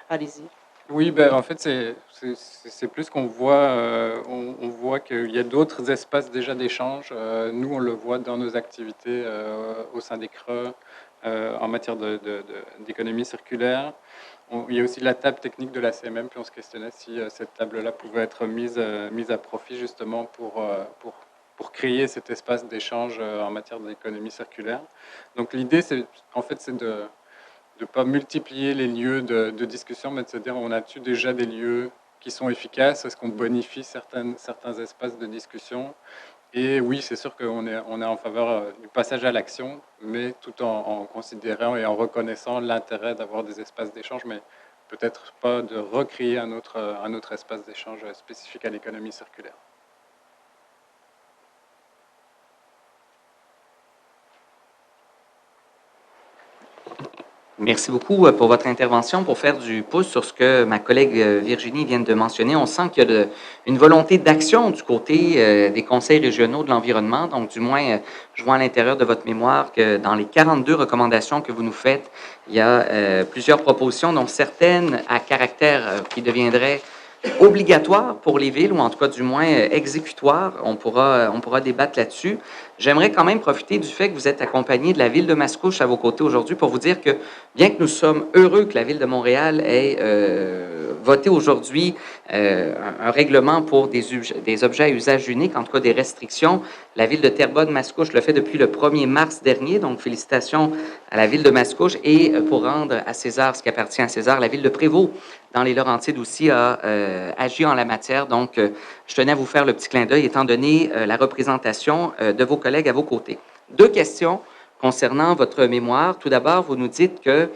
allez-y. Oui, ben, en fait, c'est plus qu'on voit, on voit qu'il y a d'autres espaces déjà d'échange. Nous, on le voit dans nos activités au sein des CRE en matière d'économie circulaire. Il y a aussi la table technique de la CMM, puis on se questionnait si cette table-là pouvait être mise à profit justement pour créer cet espace d'échange en matière d'économie circulaire. Donc l'idée, c'est de ne pas multiplier les lieux de discussion, mais de se dire on a-tu déjà des lieux qui sont efficaces? Est-ce qu'on bonifie certains espaces de discussion? Et oui, c'est sûr qu'on est en faveur du passage à l'action, mais tout en considérant et en reconnaissant l'intérêt d'avoir des espaces d'échange, mais peut-être pas de recréer un autre espace d'échange spécifique à l'économie circulaire. Merci beaucoup pour votre intervention. Pour faire du pouce sur ce que ma collègue Virginie vient de mentionner, on sent qu'il y a une volonté d'action du côté des conseils régionaux de l'environnement. Donc, du moins, je vois à l'intérieur de votre mémoire que dans les 42 recommandations que vous nous faites, il y a plusieurs propositions, dont certaines à caractère qui deviendraient obligatoire pour les villes, ou en tout cas du moins exécutoire. On pourra débattre là-dessus. J'aimerais quand même profiter du fait que vous êtes accompagné de la Ville de Mascouche à vos côtés aujourd'hui pour vous dire que, bien que nous sommes heureux que la Ville de Montréal ait voté aujourd'hui un règlement pour des objets à usage unique, en tout cas des restrictions, la Ville de Terrebonne-Mascouche le fait depuis le 1er mars dernier, donc félicitations à la Ville de Mascouche. Et pour rendre à César ce qui appartient à César, la Ville de Prévost, dans les Laurentides aussi, a agi en la matière. Donc, je tenais à vous faire le petit clin d'œil, étant donné la représentation de vos collègues à vos côtés. 2 questions concernant votre mémoire. Tout d'abord, vous nous dites que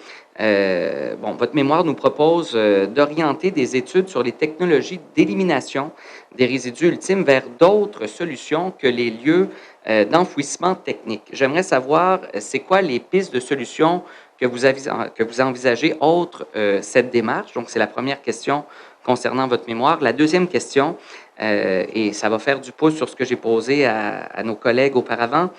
votre mémoire nous propose d'orienter des études sur les technologies d'élimination des résidus ultimes vers d'autres solutions que les lieux d'enfouissement technique. J'aimerais savoir, c'est quoi les pistes de solutions que vous envisagez autre cette démarche? Donc, c'est la première question concernant votre mémoire. La deuxième question, et ça va faire du pouce sur ce que j'ai posé à nos collègues auparavant,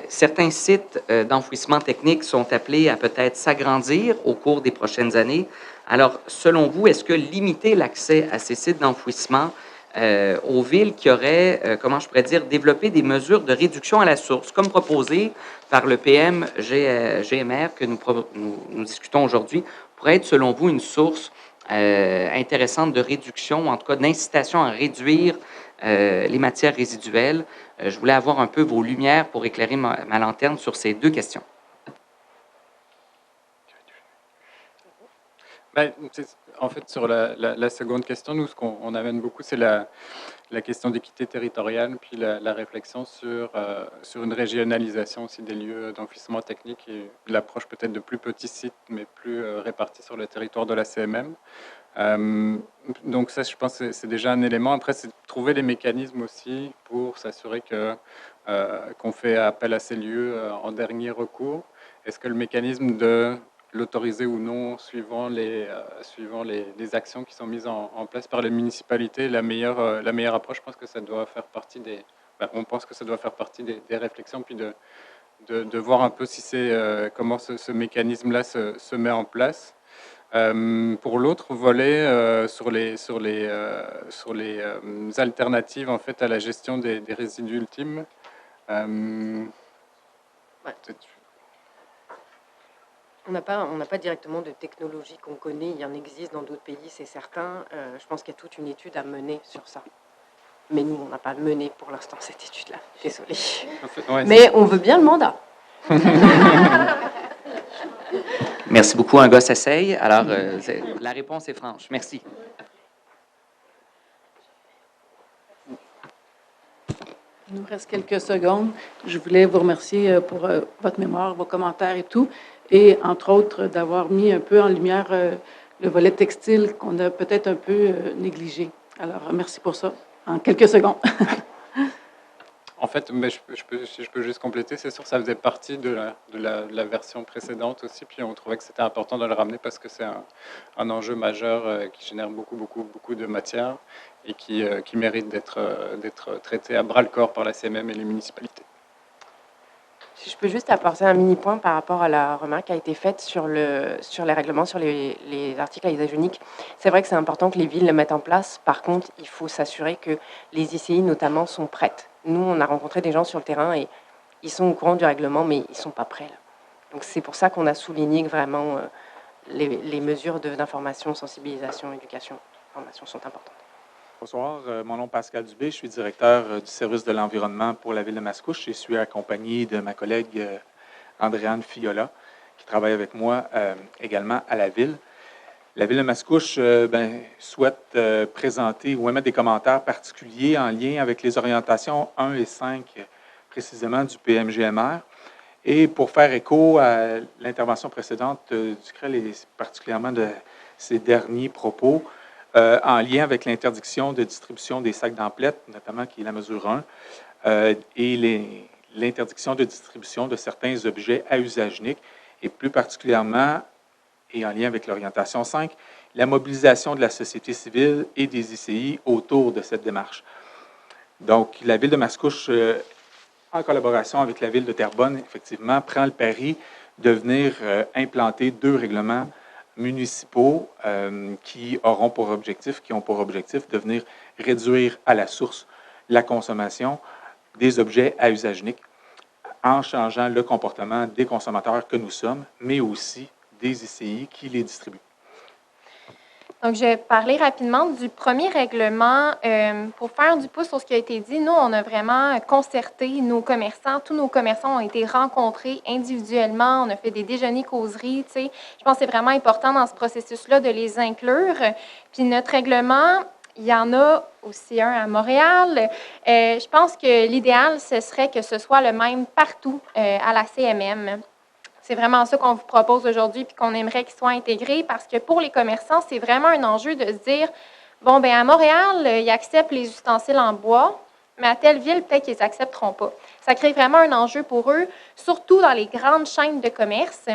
certains sites d'enfouissement technique sont appelés à peut-être s'agrandir au cours des prochaines années. Alors, selon vous, est-ce que limiter l'accès à ces sites d'enfouissement aux villes qui auraient, comment je pourrais dire, développé des mesures de réduction à la source, comme proposé par le PM-GMR que nous discutons aujourd'hui, pourrait être, selon vous, une source intéressante de réduction, ou en tout cas d'incitation à réduire les matières résiduelles? Je voulais avoir un peu vos lumières pour éclairer ma lanterne sur ces 2 questions. En fait, sur la seconde question, nous, ce qu'on amène beaucoup, c'est la question d'équité territoriale, puis la réflexion sur une régionalisation aussi des lieux d'enfouissement technique et l'approche peut-être de plus petits sites, mais plus répartis sur le territoire de la CMM. Donc ça, je pense que c'est déjà un élément. Après, c'est de trouver les mécanismes aussi pour s'assurer qu'on fait appel à ces lieux en dernier recours. Est-ce que le mécanisme de l'autoriser ou non, suivant les actions qui sont mises en place par les municipalités, la meilleure approche? Je pense que ça doit faire partie on pense que ça doit faire partie des réflexions, puis de voir un peu si comment ce mécanisme-là se met en place. Pour l'autre volet, sur les alternatives en fait à la gestion des résidus ultimes. On n'a pas directement de technologie qu'on connaît. Il y en existe dans d'autres pays, c'est certain. Je pense qu'il y a toute une étude à mener sur ça. Mais nous, on n'a pas mené pour l'instant cette étude-là. Désolée. Mais on veut bien le mandat. Merci beaucoup. Un gars s'essaye. Alors, la réponse est franche. Merci. Il nous reste quelques secondes. Je voulais vous remercier pour votre mémoire, vos commentaires et tout, et entre autres d'avoir mis un peu en lumière le volet textile qu'on a peut-être un peu négligé. Alors, merci pour ça. En quelques secondes. En fait, mais si je peux juste compléter, c'est sûr, ça faisait partie de la version précédente aussi, puis on trouvait que c'était important de le ramener parce que c'est un enjeu majeur qui génère beaucoup de matière et qui mérite d'être traité à bras-le-corps par la CMM et les municipalités. Si je peux juste apporter un mini-point par rapport à la remarque qui a été faite sur les règlements, sur les articles à usage unique. C'est vrai que c'est important que les villes le mettent en place. Par contre, il faut s'assurer que les ICI, notamment, sont prêtes. Nous, on a rencontré des gens sur le terrain et ils sont au courant du règlement, mais ils ne sont pas prêts. Là. Donc, c'est pour ça qu'on a souligné que vraiment les mesures d'information, sensibilisation, éducation, formation sont importantes. Bonsoir, mon nom est Pascal Dubé, je suis directeur du service de l'environnement pour la Ville de Mascouche. Je suis accompagné de ma collègue Andréane Fiola, qui travaille avec moi également à la Ville. La Ville de Mascouche souhaite présenter ou émettre des commentaires particuliers en lien avec les orientations 1 et 5 précisément du PM-GMR. Et pour faire écho à l'intervention précédente du CREL et particulièrement de ses derniers propos, en lien avec l'interdiction de distribution des sacs d'emplettes, notamment qui est la mesure 1, et l'interdiction de distribution de certains objets à usage unique, et plus particulièrement et en lien avec l'orientation 5, la mobilisation de la société civile et des ICI autour de cette démarche. Donc, la Ville de Mascouche, en collaboration avec la Ville de Terrebonne, effectivement, prend le pari de venir implanter 2 règlements municipaux qui ont pour objectif de venir réduire à la source la consommation des objets à usage unique en changeant le comportement des consommateurs que nous sommes, mais aussi des ICI qui les distribuent. Donc, je vais parler rapidement du premier règlement. Pour faire du pouce sur ce qui a été dit, nous, on a vraiment concerté nos commerçants. Tous nos commerçants ont été rencontrés individuellement. On a fait des déjeuners causeries. Tu sais. Je pense que c'est vraiment important dans ce processus-là de les inclure. Puis notre règlement, il y en a aussi un à Montréal. Je pense que l'idéal, ce serait que ce soit le même partout à la CMM. C'est vraiment ça qu'on vous propose aujourd'hui puis qu'on aimerait qu'il soit intégré parce que pour les commerçants, c'est vraiment un enjeu de se dire, bon, bien à Montréal, ils acceptent les ustensiles en bois, mais à telle ville, peut-être qu'ils n'accepteront pas. Ça crée vraiment un enjeu pour eux, surtout dans les grandes chaînes de commerce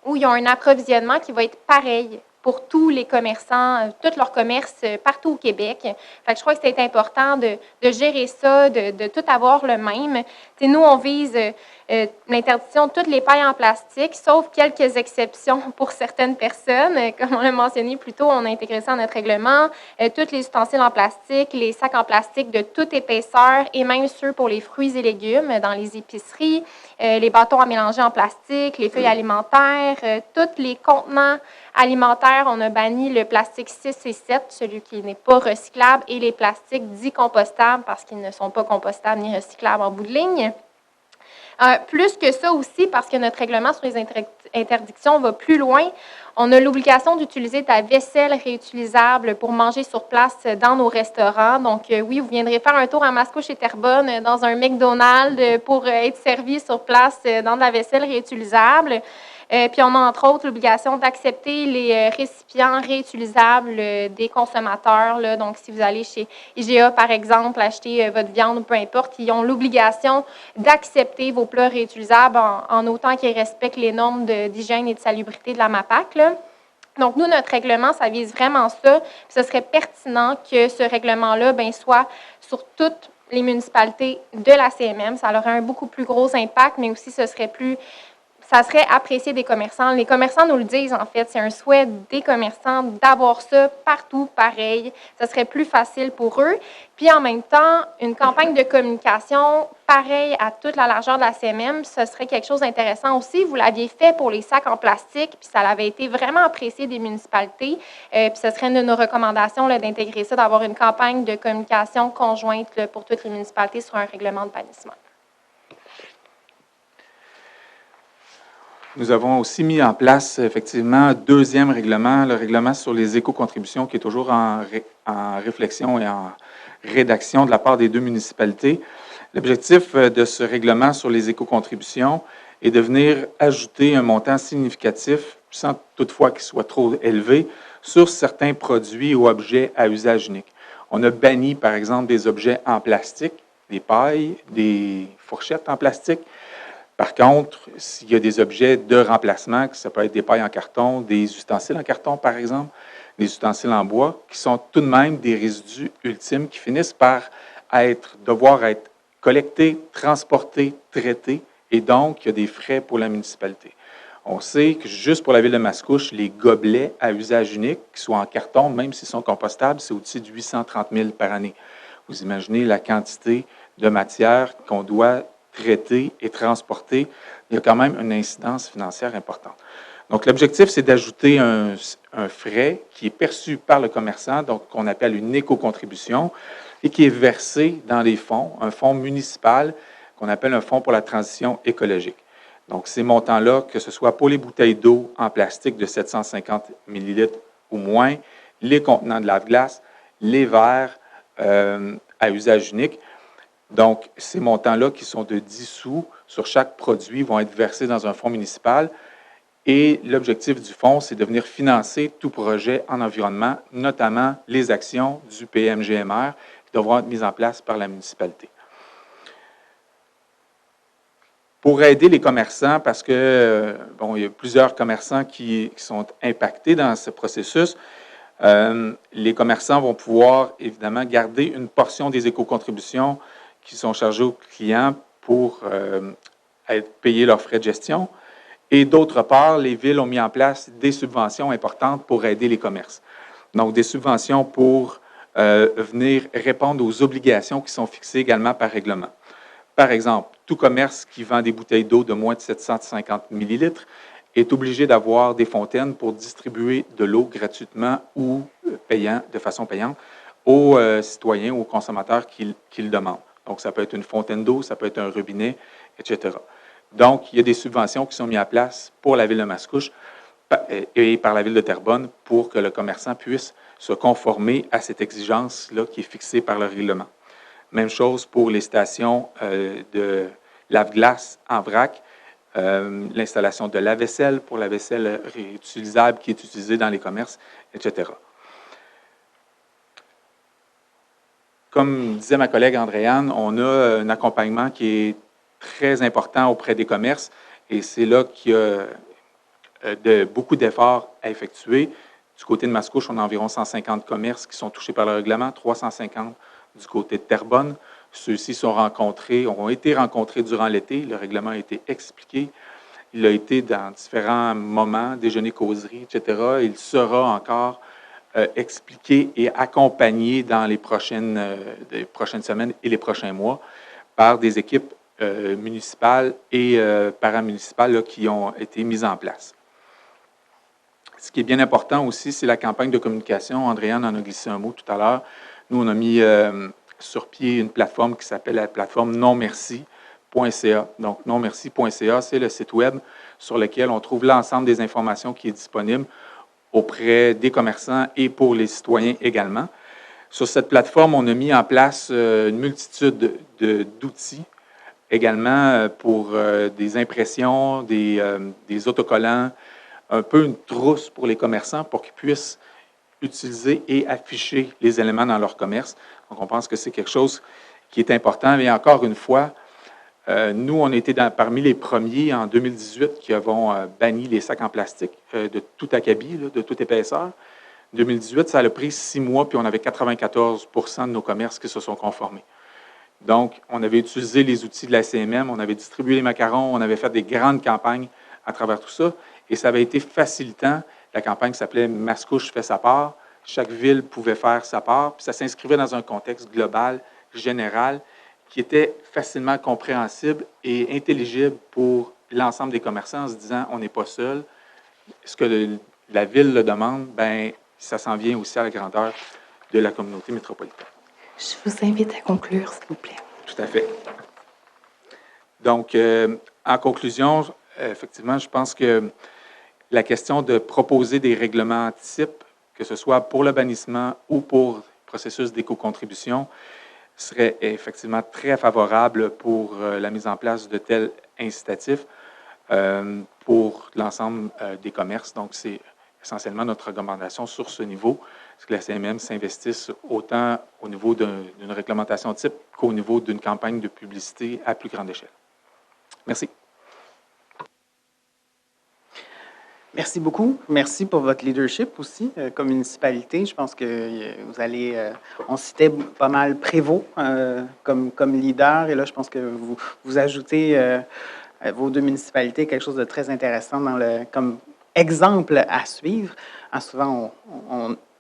où ils ont un approvisionnement qui va être pareil pour tous les commerçants, tous leurs commerces partout au Québec. Fait que je crois que c'est important de gérer ça, de tout avoir le même. T'sais, nous, on vise l'interdiction de toutes les pailles en plastique, sauf quelques exceptions pour certaines personnes. Comme on l'a mentionné plus tôt, on a intégré ça dans notre règlement. Tous les ustensiles en plastique, les sacs en plastique de toute épaisseur et même ceux pour les fruits et légumes dans les épiceries, les bâtons à mélanger en plastique, les feuilles alimentaires, tous les contenants alimentaires, on a banni le plastique 6 et 7, celui qui n'est pas recyclable, et les plastiques dits compostables parce qu'ils ne sont pas compostables ni recyclables en bout de ligne. Plus que ça aussi, parce que notre règlement sur les interdictions va plus loin, on a l'obligation d'utiliser de la vaisselle réutilisable pour manger sur place dans nos restaurants. Donc, oui, vous viendrez faire un tour à Mascouche et Terrebonne dans un McDonald's pour être servi sur place dans de la vaisselle réutilisable. Puis, on a entre autres l'obligation d'accepter les récipients réutilisables des consommateurs. Là. Donc, si vous allez chez IGA, par exemple, acheter votre viande ou peu importe, ils ont l'obligation d'accepter vos plats réutilisables en autant qu'ils respectent les normes d'hygiène et de salubrité de la MAPAC. Là. Donc, nous, notre règlement, ça vise vraiment ça. Puis, ce serait pertinent que ce règlement-là soit sur toutes les municipalités de la CMM. Ça aurait un beaucoup plus gros impact, mais aussi ça serait apprécié des commerçants. Les commerçants nous le disent, en fait. C'est un souhait des commerçants d'avoir ça partout pareil. Ça serait plus facile pour eux. Puis, en même temps, une campagne de communication pareille à toute la largeur de la CMM, ce serait quelque chose d'intéressant aussi. Vous l'aviez fait pour les sacs en plastique, puis ça avait été vraiment apprécié des municipalités. Puis, ce serait une de nos recommandations là, d'intégrer ça, d'avoir une campagne de communication conjointe là, pour toutes les municipalités sur un règlement de bannissement. Nous avons aussi mis en place, effectivement, un 2e règlement, le règlement sur les éco-contributions, qui est toujours en réflexion et en rédaction de la part des 2 municipalités. L'objectif de ce règlement sur les éco-contributions est de venir ajouter un montant significatif, sans toutefois qu'il soit trop élevé, sur certains produits ou objets à usage unique. On a banni, par exemple, des objets en plastique, des pailles, des fourchettes en plastique. Par contre, s'il y a des objets de remplacement, ça peut être des pailles en carton, des ustensiles en carton, par exemple, des ustensiles en bois, qui sont tout de même des résidus ultimes qui finissent par devoir être collectés, transportés, traités, et donc il y a des frais pour la municipalité. On sait que juste pour la ville de Mascouche, les gobelets à usage unique, qui soient en carton, même s'ils sont compostables, c'est au-dessus de 830 000 par année. Vous imaginez la quantité de matière qu'on doit traiter et transporter, il y a quand même une incidence financière importante. Donc, l'objectif, c'est d'ajouter un frais qui est perçu par le commerçant, donc qu'on appelle une éco-contribution, et qui est versé dans les fonds, un fonds municipal qu'on appelle un fonds pour la transition écologique. Donc, ces montants-là, que ce soit pour les bouteilles d'eau en plastique de 750 ml ou moins, les contenants de lave-glace, les verres à usage unique. Donc, ces montants-là, qui sont de 10 sous sur chaque produit, vont être versés dans un fonds municipal. Et l'objectif du fonds, c'est de venir financer tout projet en environnement, notamment les actions du PMGMR qui devront être mises en place par la municipalité. pour aider les commerçants, parce que, bon, il y a plusieurs commerçants qui sont impactés dans ce processus. Les commerçants vont pouvoir, évidemment, garder une portion des éco-contributions qui sont chargées aux clients pour payer leurs frais de gestion. Et d'autre part, les villes ont mis en place des subventions importantes pour aider les commerces. Donc, des subventions pour venir répondre aux obligations qui sont fixées également par règlement. Par exemple, tout commerce qui vend des bouteilles d'eau de moins de 750 millilitres est obligé d'avoir des fontaines pour distribuer de l'eau gratuitement ou de façon payante aux citoyens ou aux consommateurs qui le demandent. Donc, ça peut être une fontaine d'eau, ça peut être un robinet, etc. Donc, il y a des subventions qui sont mises en place pour la ville de Mascouche et par la ville de Terrebonne pour que le commerçant puisse se conformer à cette exigence-là qui est fixée par le règlement. Même chose pour les stations de lave-glace en vrac, l'installation de lave-vaisselle pour la vaisselle réutilisable qui est utilisée dans les commerces, etc. Comme disait ma collègue Andréane, on a un accompagnement qui est très important auprès des commerces et c'est là qu'il y a beaucoup d'efforts à effectuer. Du côté de Mascouche, on a environ 150 commerces qui sont touchés par le règlement, 350 du côté de Terrebonne. Ceux-ci ont été rencontrés durant l'été. Le règlement a été expliqué. Il a été dans différents moments, déjeuner, causerie, etc. Il sera encore expliqué et accompagné dans les prochaines semaines et les prochains mois par des équipes municipales et paramunicipales qui ont été mises en place. Ce qui est bien important aussi, c'est la campagne de communication. Andréane en a glissé un mot tout à l'heure. Nous, on a mis sur pied une plateforme qui s'appelle la plateforme nonmerci.ca. Donc, nonmerci.ca, c'est le site web sur lequel on trouve l'ensemble des informations qui est disponible auprès des commerçants et pour les citoyens également. Sur cette plateforme, on a mis en place une multitude d'outils, également pour des impressions, des autocollants, un peu une trousse pour les commerçants pour qu'ils puissent utiliser et afficher les éléments dans leur commerce. Donc, on pense que c'est quelque chose qui est important. Mais encore une fois, nous, on était parmi les premiers en 2018 qui avons banni les sacs en plastique de tout acabit, de toute épaisseur. En 2018, ça a pris 6 mois, puis on avait 94 % de nos commerces qui se sont conformés. Donc, on avait utilisé les outils de la CMM, on avait distribué les macarons, on avait fait des grandes campagnes à travers tout ça, et ça avait été facilitant. La campagne s'appelait « Mascouche fait sa part ». Chaque ville pouvait faire sa part, puis ça s'inscrivait dans un contexte global, général, qui était facilement compréhensible et intelligible pour l'ensemble des commerçants en se disant « on n'est pas seul ». Ce que la ville le demande, bien, ça s'en vient aussi à la grandeur de la communauté métropolitaine. Je vous invite à conclure, s'il vous plaît. Tout à fait. Donc, en conclusion, effectivement, je pense que la question de proposer des règlements types, que ce soit pour le bannissement ou pour le processus d'éco-contribution, serait effectivement très favorable pour la mise en place de tels incitatifs pour l'ensemble des commerces. Donc, c'est essentiellement notre recommandation sur ce niveau, c'est que la CMM s'investisse autant au niveau d'une réglementation type qu'au niveau d'une campagne de publicité à plus grande échelle. Merci. Merci beaucoup. Merci pour votre leadership aussi comme municipalité. Je pense que vous allez, on citait pas mal Prévost comme leader, et là, je pense que vous ajoutez vos deux municipalités quelque chose de très intéressant comme exemple à suivre. Souvent,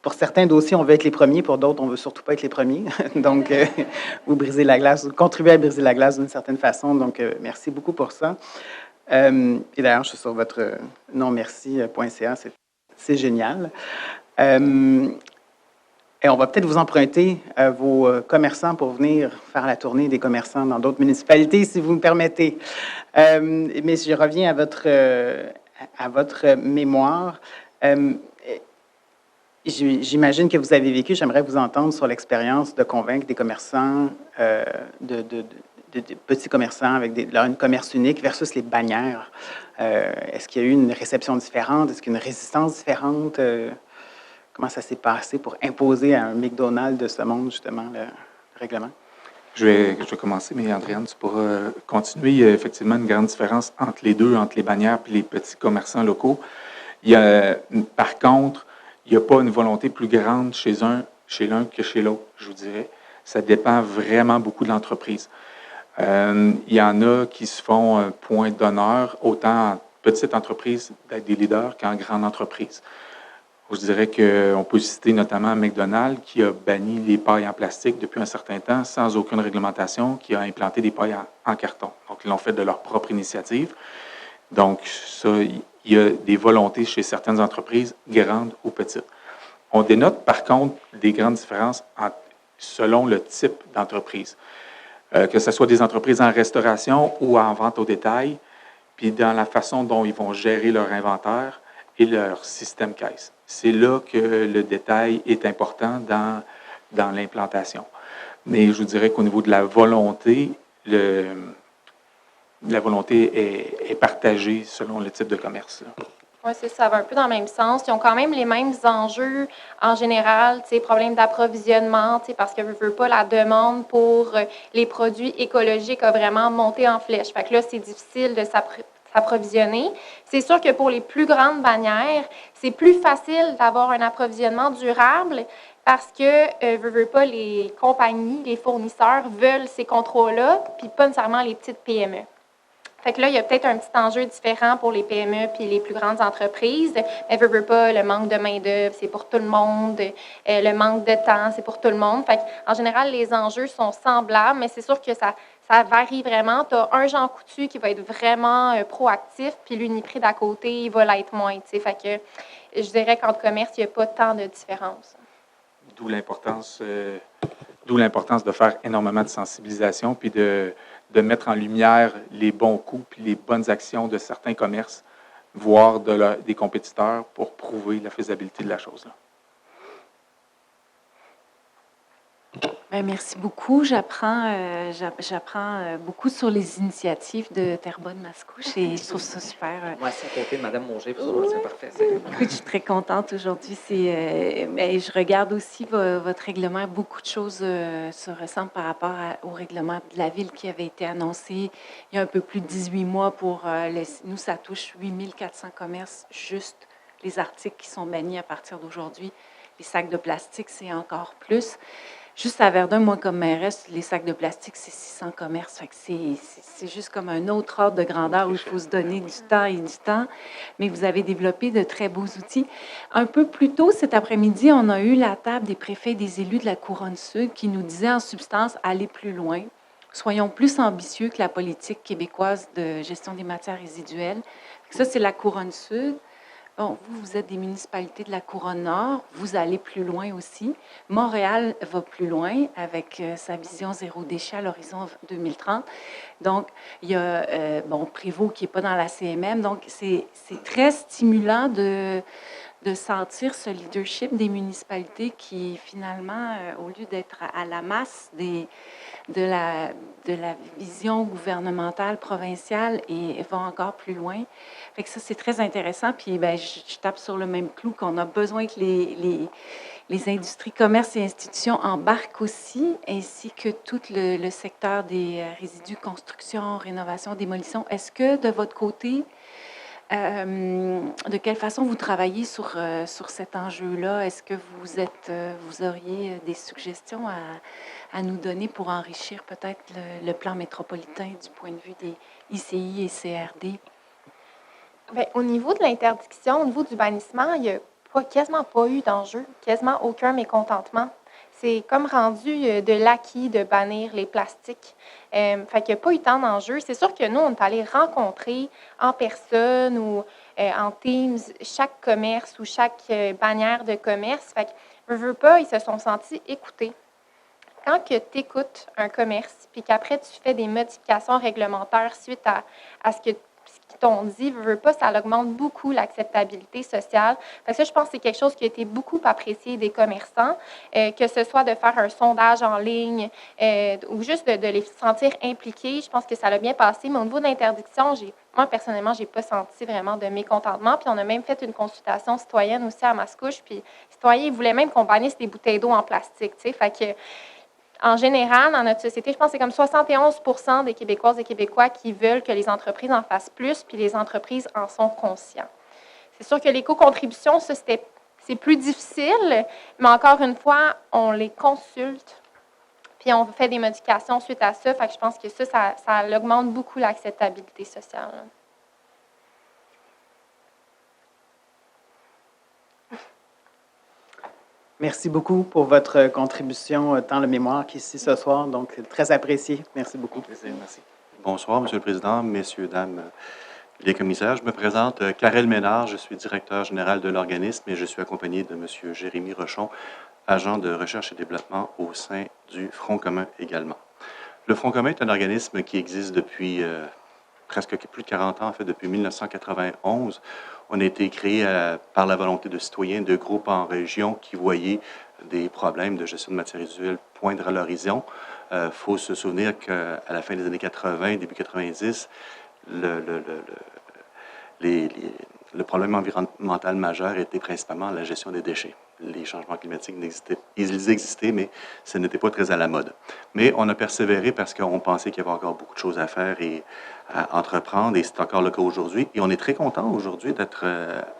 pour certains dossiers, on veut être les premiers, pour d'autres, on veut surtout pas être les premiers. Donc, vous brisez la glace, vous contribuez à briser la glace d'une certaine façon. Donc, merci beaucoup pour ça. Et d'ailleurs, je suis sur votre nonmerci.ca, c'est génial. Et on va peut-être vous emprunter vos commerçants pour venir faire la tournée des commerçants dans d'autres municipalités, si vous me permettez. Mais je reviens à votre mémoire. J'imagine que vous avez vécu, j'aimerais vous entendre sur l'expérience de convaincre des commerçants de petits commerçants avec un commerce unique versus les bannières. Est-ce qu'il y a eu une réception différente? Est-ce qu'il y a une résistance différente? Comment ça s'est passé pour imposer à un McDonald's de ce monde, justement, le règlement? Je vais commencer, mais Andréane, tu pourras continuer. Il y a effectivement une grande différence entre les deux, entre les bannières et les petits commerçants locaux. Par contre, il n'y a pas une volonté plus grande chez l'un que chez l'autre, je vous dirais. Ça dépend vraiment beaucoup de l'entreprise. Il y en a qui se font un point d'honneur, autant en petite entreprise d'être des leaders qu'en grande entreprise. Je dirais qu'on peut citer notamment McDonald's qui a banni les pailles en plastique depuis un certain temps sans aucune réglementation, qui a implanté des pailles en carton. Donc, ils l'ont fait de leur propre initiative. Donc, ça, il y a des volontés chez certaines entreprises, grandes ou petites. On dénote, par contre, des grandes différences selon le type d'entreprise. Que ce soit des entreprises en restauration ou en vente au détail, puis dans la façon dont ils vont gérer leur inventaire et leur système caisse. C'est là que le détail est important dans l'implantation. Mais je vous dirais qu'au niveau de la volonté, la volonté est partagée selon le type de commerce. Oui, ça va un peu dans le même sens. Ils ont quand même les mêmes enjeux en général, problèmes d'approvisionnement, parce que veut pas, la demande pour les produits écologiques a vraiment monté en flèche. Fait que là, c'est difficile de s'approvisionner. C'est sûr que pour les plus grandes bannières, c'est plus facile d'avoir un approvisionnement durable parce que, veut pas, les compagnies, les fournisseurs veulent ces contrôles-là, puis pas nécessairement les petites PME. Fait que là, il y a peut-être un petit enjeu différent pour les PME puis les plus grandes entreprises. Mais veut pas, le manque de main-d'œuvre, c'est pour tout le monde. Le manque de temps, c'est pour tout le monde. Fait en général, les enjeux sont semblables, mais c'est sûr que ça varie vraiment. Tu as un Jean Coutu qui va être vraiment proactif, puis l'Uniprix d'à côté, il va l'être moins. T'sais. Fait que je dirais qu'en commerce, il n'y a pas tant de différence. D'où l'importance de faire énormément de sensibilisation, puis de mettre en lumière les bons coups puis les bonnes actions de certains commerces, voire des compétiteurs pour prouver la faisabilité de la chose. Là. Bien, merci beaucoup. J'apprends beaucoup sur les initiatives de Terrebonne-Mascouche et je trouve ça super. Moi, c'est à côté de Mme Monger, c'est parfait. Écoute, je suis très contente aujourd'hui. Je regarde aussi votre règlement. Beaucoup de choses se ressemblent par rapport au règlement de la Ville qui avait été annoncé il y a un peu plus de 18 mois. Nous, ça touche 8400 commerces, juste les articles qui sont bannis à partir d'aujourd'hui. Les sacs de plastique, c'est encore plus. Juste à Verdun, moi, comme mairesse, les sacs de plastique, c'est 600 commerces. Fait que c'est juste comme un autre ordre de grandeur où il faut se donner du temps et du temps. Mais vous avez développé de très beaux outils. Un peu plus tôt cet après-midi, on a eu la table des préfets et des élus de la Couronne-Sud qui nous disaient en substance « Allez plus loin. Soyons plus ambitieux que la politique québécoise de gestion des matières résiduelles. » Ça, c'est la Couronne-Sud. Bon, vous êtes des municipalités de la Couronne-Nord, vous allez plus loin aussi. Montréal va plus loin avec sa vision zéro déchet à l'horizon 2030. Donc, il y a Prévost qui n'est pas dans la CMM. Donc, c'est très stimulant de sentir ce leadership des municipalités qui, finalement, au lieu d'être à la masse de la vision gouvernementale provinciale et va encore plus loin. Fait que ça, c'est très intéressant. Puis, je tape sur le même clou qu'on a besoin que les industries, commerces et institutions embarquent aussi, ainsi que tout le secteur des résidus, construction, rénovation, démolition. Est-ce que, de votre côté, de quelle façon vous travaillez sur cet enjeu-là? Est-ce que vous auriez des suggestions à nous donner pour enrichir peut-être le plan métropolitain du point de vue des ICI et CRD? Bien, au niveau de l'interdiction, au niveau du bannissement, il n'y a quasiment pas eu d'enjeu, quasiment aucun mécontentement. C'est comme rendu de l'acquis de bannir les plastiques. Fait qu'il n'y a pas eu tant d'enjeux. C'est sûr que nous, on est allés rencontrer en personne ou en Teams chaque commerce ou chaque bannière de commerce. Fait que, veux pas, ils se sont sentis écoutés. Quand tu écoutes un commerce, puis qu'après tu fais des modifications réglementaires suite à ce qu'ils t'ont dit, veux pas, ça augmente beaucoup l'acceptabilité sociale. Parce que je pense que c'est quelque chose qui a été beaucoup apprécié des commerçants, que ce soit de faire un sondage en ligne ou juste de les sentir impliqués. Je pense que ça l'a bien passé. Mais au niveau de l'interdiction, moi, personnellement, j'ai pas senti vraiment de mécontentement. Puis on a même fait une consultation citoyenne aussi à Mascouche. Puis les citoyens, ils voulaient même qu'on bannisse les bouteilles d'eau en plastique. T'sais. Fait que en général, dans notre société, je pense que c'est comme 71% des Québécoises et Québécois qui veulent que les entreprises en fassent plus, puis les entreprises en sont conscients. C'est sûr que l'éco-contribution, ça, c'est plus difficile, mais encore une fois, on les consulte, puis on fait des modifications suite à ça. Fait que je pense que ça augmente beaucoup l'acceptabilité sociale. Merci beaucoup pour votre contribution, tant le mémoire qu'ici ce soir. Donc, très apprécié. Merci beaucoup. Merci. Bonsoir, Monsieur le Président, Messieurs, Dames les commissaires. Je me présente, Karel Ménard, je suis directeur général de l'organisme et je suis accompagné de Monsieur Jérémy Rochon, agent de recherche et développement au sein du Front commun également. Le Front commun est un organisme qui existe depuis presque plus de 40 ans, en fait depuis 1991. On a été créé par la volonté de citoyens de groupes en région qui voyaient des problèmes de gestion de matières résiduelles poindre à l'horizon. Il faut se souvenir qu'à la fin des années 80, début 90, le problème environnemental majeur était principalement la gestion des déchets. Les changements climatiques ils existaient, mais ce n'était pas très à la mode. Mais on a persévéré parce qu'on pensait qu'il y avait encore beaucoup de choses à faire et à entreprendre, et c'est encore le cas aujourd'hui. Et on est très content aujourd'hui d'être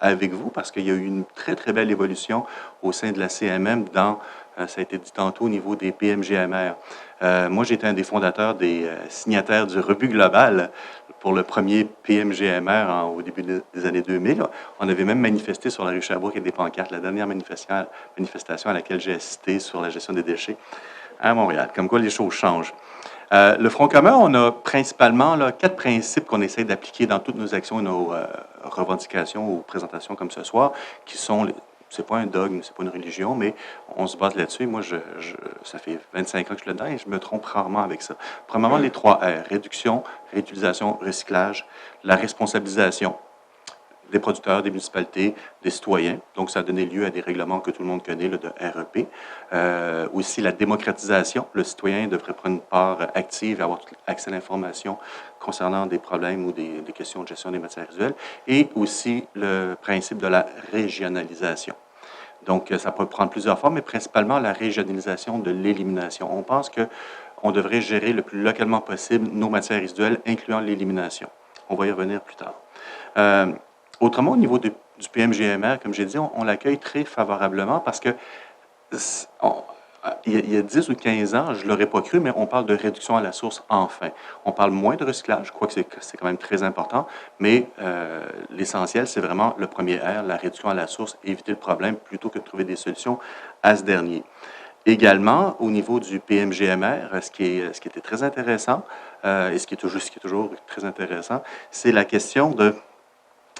avec vous parce qu'il y a eu une très, très belle évolution au sein de la CMM dans, ça a été dit tantôt, au niveau des PMGMR. Moi, j'étais un des fondateurs des signataires du Rebut global pour le premier PMGMR au début des années 2000. On avait même manifesté sur la rue Sherbrooke avec des pancartes, la dernière manifestation à laquelle j'ai assisté sur la gestion des déchets à Montréal. Comme quoi, les choses changent. Le Front commun, on a principalement 4 principes qu'on essaie d'appliquer dans toutes nos actions et nos revendications ou présentations comme ce soir, qui sont... C'est pas un dogme, c'est pas une religion, mais on se base là-dessus. Moi, ça fait 25 ans que je suis là-dedans et je me trompe rarement avec ça. Premièrement, les 3 R, réduction, réutilisation, recyclage, la responsabilisation des producteurs, des municipalités, des citoyens. Donc, ça a donné lieu à des règlements que tout le monde connaît, là, de REP. Aussi, la démocratisation. Le citoyen devrait prendre une part active et avoir accès à l'information concernant des problèmes ou des questions de gestion des matières résiduelles. Et aussi, le principe de la régionalisation. Donc, ça peut prendre plusieurs formes, mais principalement la régionalisation de l'élimination. On pense qu'on devrait gérer le plus localement possible nos matières résiduelles, incluant l'élimination. On va y revenir plus tard. Autrement, au niveau du PMGMR, comme j'ai dit, on l'accueille très favorablement parce que il y a 10 ou 15 ans, je ne l'aurais pas cru, mais on parle de réduction à la source enfin. On parle moins de recyclage, je crois que c'est quand même très important, mais l'essentiel, c'est vraiment le premier R, la réduction à la source, éviter le problème plutôt que de trouver des solutions à ce dernier. Également, au niveau du PMGMR, ce qui était très intéressant, et ce qui est toujours très intéressant, c'est la question de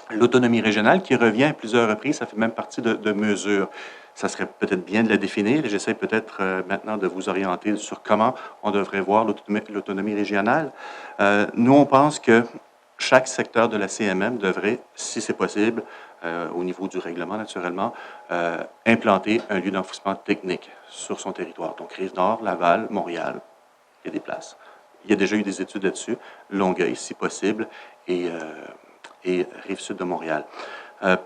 l'autonomie régionale qui revient à plusieurs reprises, ça fait même partie de mesures. Ça serait peut-être bien de la définir et j'essaie peut-être maintenant de vous orienter sur comment on devrait voir l'autonomie régionale. Nous, on pense que chaque secteur de la CMM devrait, si c'est possible, au niveau du règlement naturellement, implanter un lieu d'enfouissement technique sur son territoire. Donc, Rive-Nord, Laval, Montréal, il y a des places. Il y a déjà eu des études là-dessus, Longueuil, si possible, et Rive-Sud de Montréal.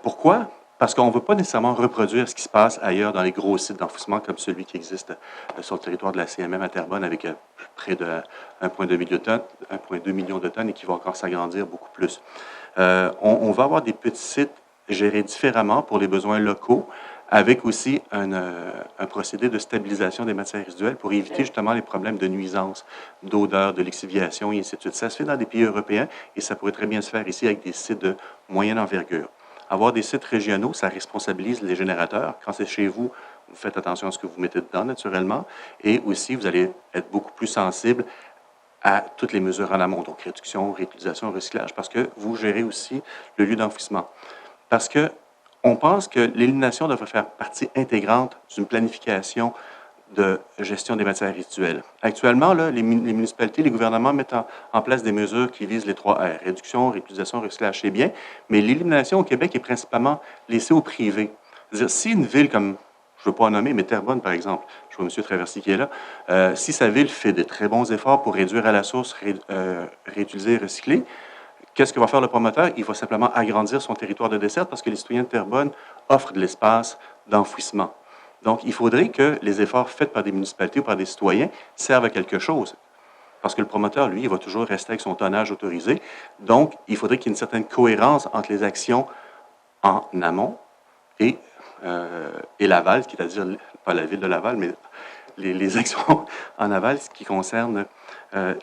Pourquoi? Parce qu'on ne veut pas nécessairement reproduire ce qui se passe ailleurs dans les gros sites d'enfouissement comme celui qui existe sur le territoire de la CMM à Terrebonne avec près de 1,2 million de tonnes et qui va encore s'agrandir beaucoup plus. On va avoir des petits sites gérés différemment pour les besoins locaux avec aussi un procédé de stabilisation des matières résiduelles pour éviter justement les problèmes de nuisance, d'odeur, de lixiviation et ainsi de suite. Ça se fait dans des pays européens et ça pourrait très bien se faire ici avec des sites de moyenne envergure. Avoir des sites régionaux, ça responsabilise les générateurs. Quand c'est chez vous, vous faites attention à ce que vous mettez dedans, naturellement. Et aussi, vous allez être beaucoup plus sensible à toutes les mesures en amont, donc réduction, réutilisation, recyclage, parce que vous gérez aussi le lieu d'enfouissement. Parce qu'on pense que l'élimination devrait faire partie intégrante d'une planification de gestion des matières résiduelles. Actuellement, là, les municipalités, les gouvernements mettent en place des mesures qui visent les 3 R, réduction, réutilisation, recyclage, c'est bien, mais l'élimination au Québec est principalement laissée au privé. C'est-à-dire, si une ville comme, je ne veux pas en nommer, mais Terrebonne, par exemple, je vois M. Traversier qui est là, si sa ville fait de très bons efforts pour réduire à la source, réutiliser et recycler, qu'est-ce que va faire le promoteur? Il va simplement agrandir son territoire de desserte parce que les citoyens de Terrebonne offrent de l'espace d'enfouissement. Donc, il faudrait que les efforts faits par des municipalités ou par des citoyens servent à quelque chose. Parce que le promoteur, lui, il va toujours rester avec son tonnage autorisé. Donc, il faudrait qu'il y ait une certaine cohérence entre les actions en amont et l'aval, c'est-à-dire, pas la ville de Laval, mais les actions en aval, ce qui concerne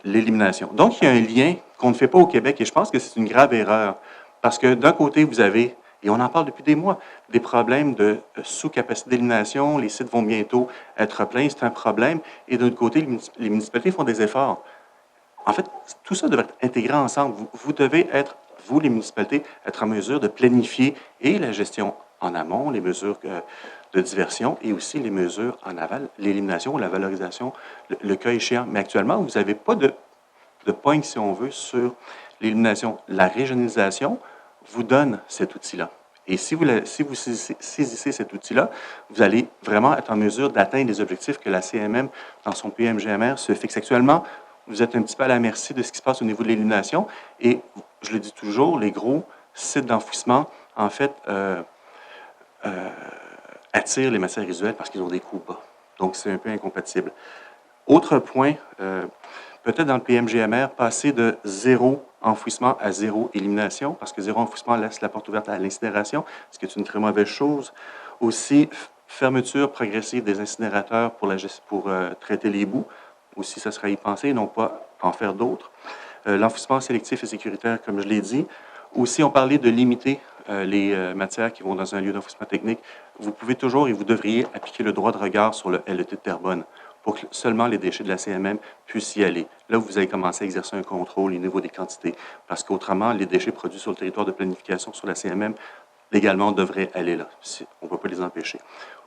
l'élimination. Donc, il y a un lien qu'on ne fait pas au Québec et je pense que c'est une grave erreur. Parce que d'un côté, vous avez, et on en parle depuis des mois, des problèmes de sous-capacité d'élimination, les sites vont bientôt être pleins, c'est un problème. Et d'un autre côté, les municipalités font des efforts. En fait, tout ça devrait être intégré ensemble. Vous devez être, vous, les municipalités, être en mesure de planifier et la gestion en amont, les mesures de diversion et aussi les mesures en aval, l'élimination, la valorisation, le cas échéant. Mais actuellement, vous n'avez pas de poigne, si on veut, sur l'élimination. La régionalisation vous donne cet outil-là. Et si vous saisissez cet outil-là, vous allez vraiment être en mesure d'atteindre les objectifs que la CMM, dans son PMGMR, se fixe actuellement. Vous êtes un petit peu à la merci de ce qui se passe au niveau de l'élimination. Et je le dis toujours, les gros sites d'enfouissement, en fait, attirent les matières résiduelles parce qu'ils ont des coûts bas. Donc, c'est un peu incompatible. Autre point, peut-être dans le PMGMR, passer de 0 enfouissement à 0 élimination, parce que 0 enfouissement laisse la porte ouverte à l'incinération, ce qui est une très mauvaise chose. Aussi, fermeture progressive des incinérateurs pour traiter les boues. Aussi, ça sera y penser, non pas en faire d'autres. L'enfouissement sélectif et sécuritaire, comme je l'ai dit. Aussi, on parlait de limiter les matières qui vont dans un lieu d'enfouissement technique. Vous pouvez toujours et vous devriez appliquer le droit de regard sur le LET de Terrebonne pour que seulement les déchets de la CMM puissent y aller. Là, vous allez commencer à exercer un contrôle au niveau des quantités, parce qu'autrement, les déchets produits sur le territoire de planification sur la CMM, légalement, devraient aller là. On ne peut pas les empêcher.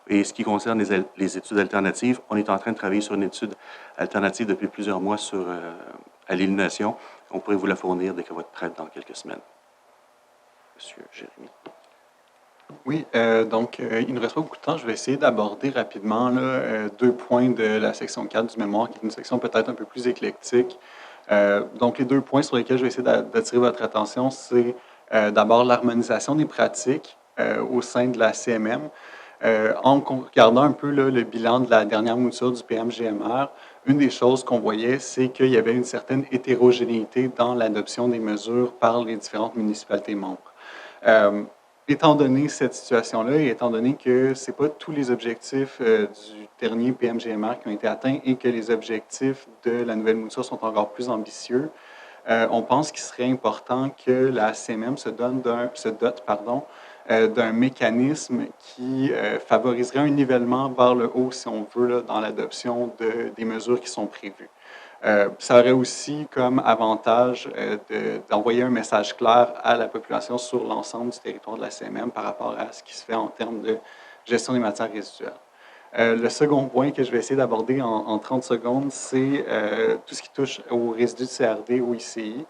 Et ce qui concerne les études alternatives, on est en train de travailler sur une étude alternative depuis plusieurs mois à l'élimination. On pourrait vous la fournir dès qu'elle va être prête dans quelques semaines. Monsieur Jérémy. Oui, donc il ne nous reste pas beaucoup de temps. Je vais essayer d'aborder rapidement là, 2 points de la section 4 du mémoire, qui est une section peut-être un peu plus éclectique. Donc, les 2 points sur lesquels je vais essayer d'attirer votre attention, c'est d'abord l'harmonisation des pratiques au sein de la CMM. En regardant un peu là, le bilan de la dernière mouture du PMGMR, une des choses qu'on voyait, c'est qu'il y avait une certaine hétérogénéité dans l'adoption des mesures par les différentes municipalités membres. Étant donné cette situation-là et étant donné que ce n'est pas tous les objectifs du dernier PMGMR qui ont été atteints et que les objectifs de la nouvelle mouture sont encore plus ambitieux, on pense qu'il serait important que la CMM se dote d'un mécanisme qui favoriserait un nivellement vers le haut, si on veut, là, dans l'adoption des mesures qui sont prévues. Ça aurait aussi comme avantage d'envoyer un message clair à la population sur l'ensemble du territoire de la CMM par rapport à ce qui se fait en termes de gestion des matières résiduelles. Le second point que je vais essayer d'aborder en 30 secondes, c'est tout ce qui touche aux résidus de CRD ou ICI.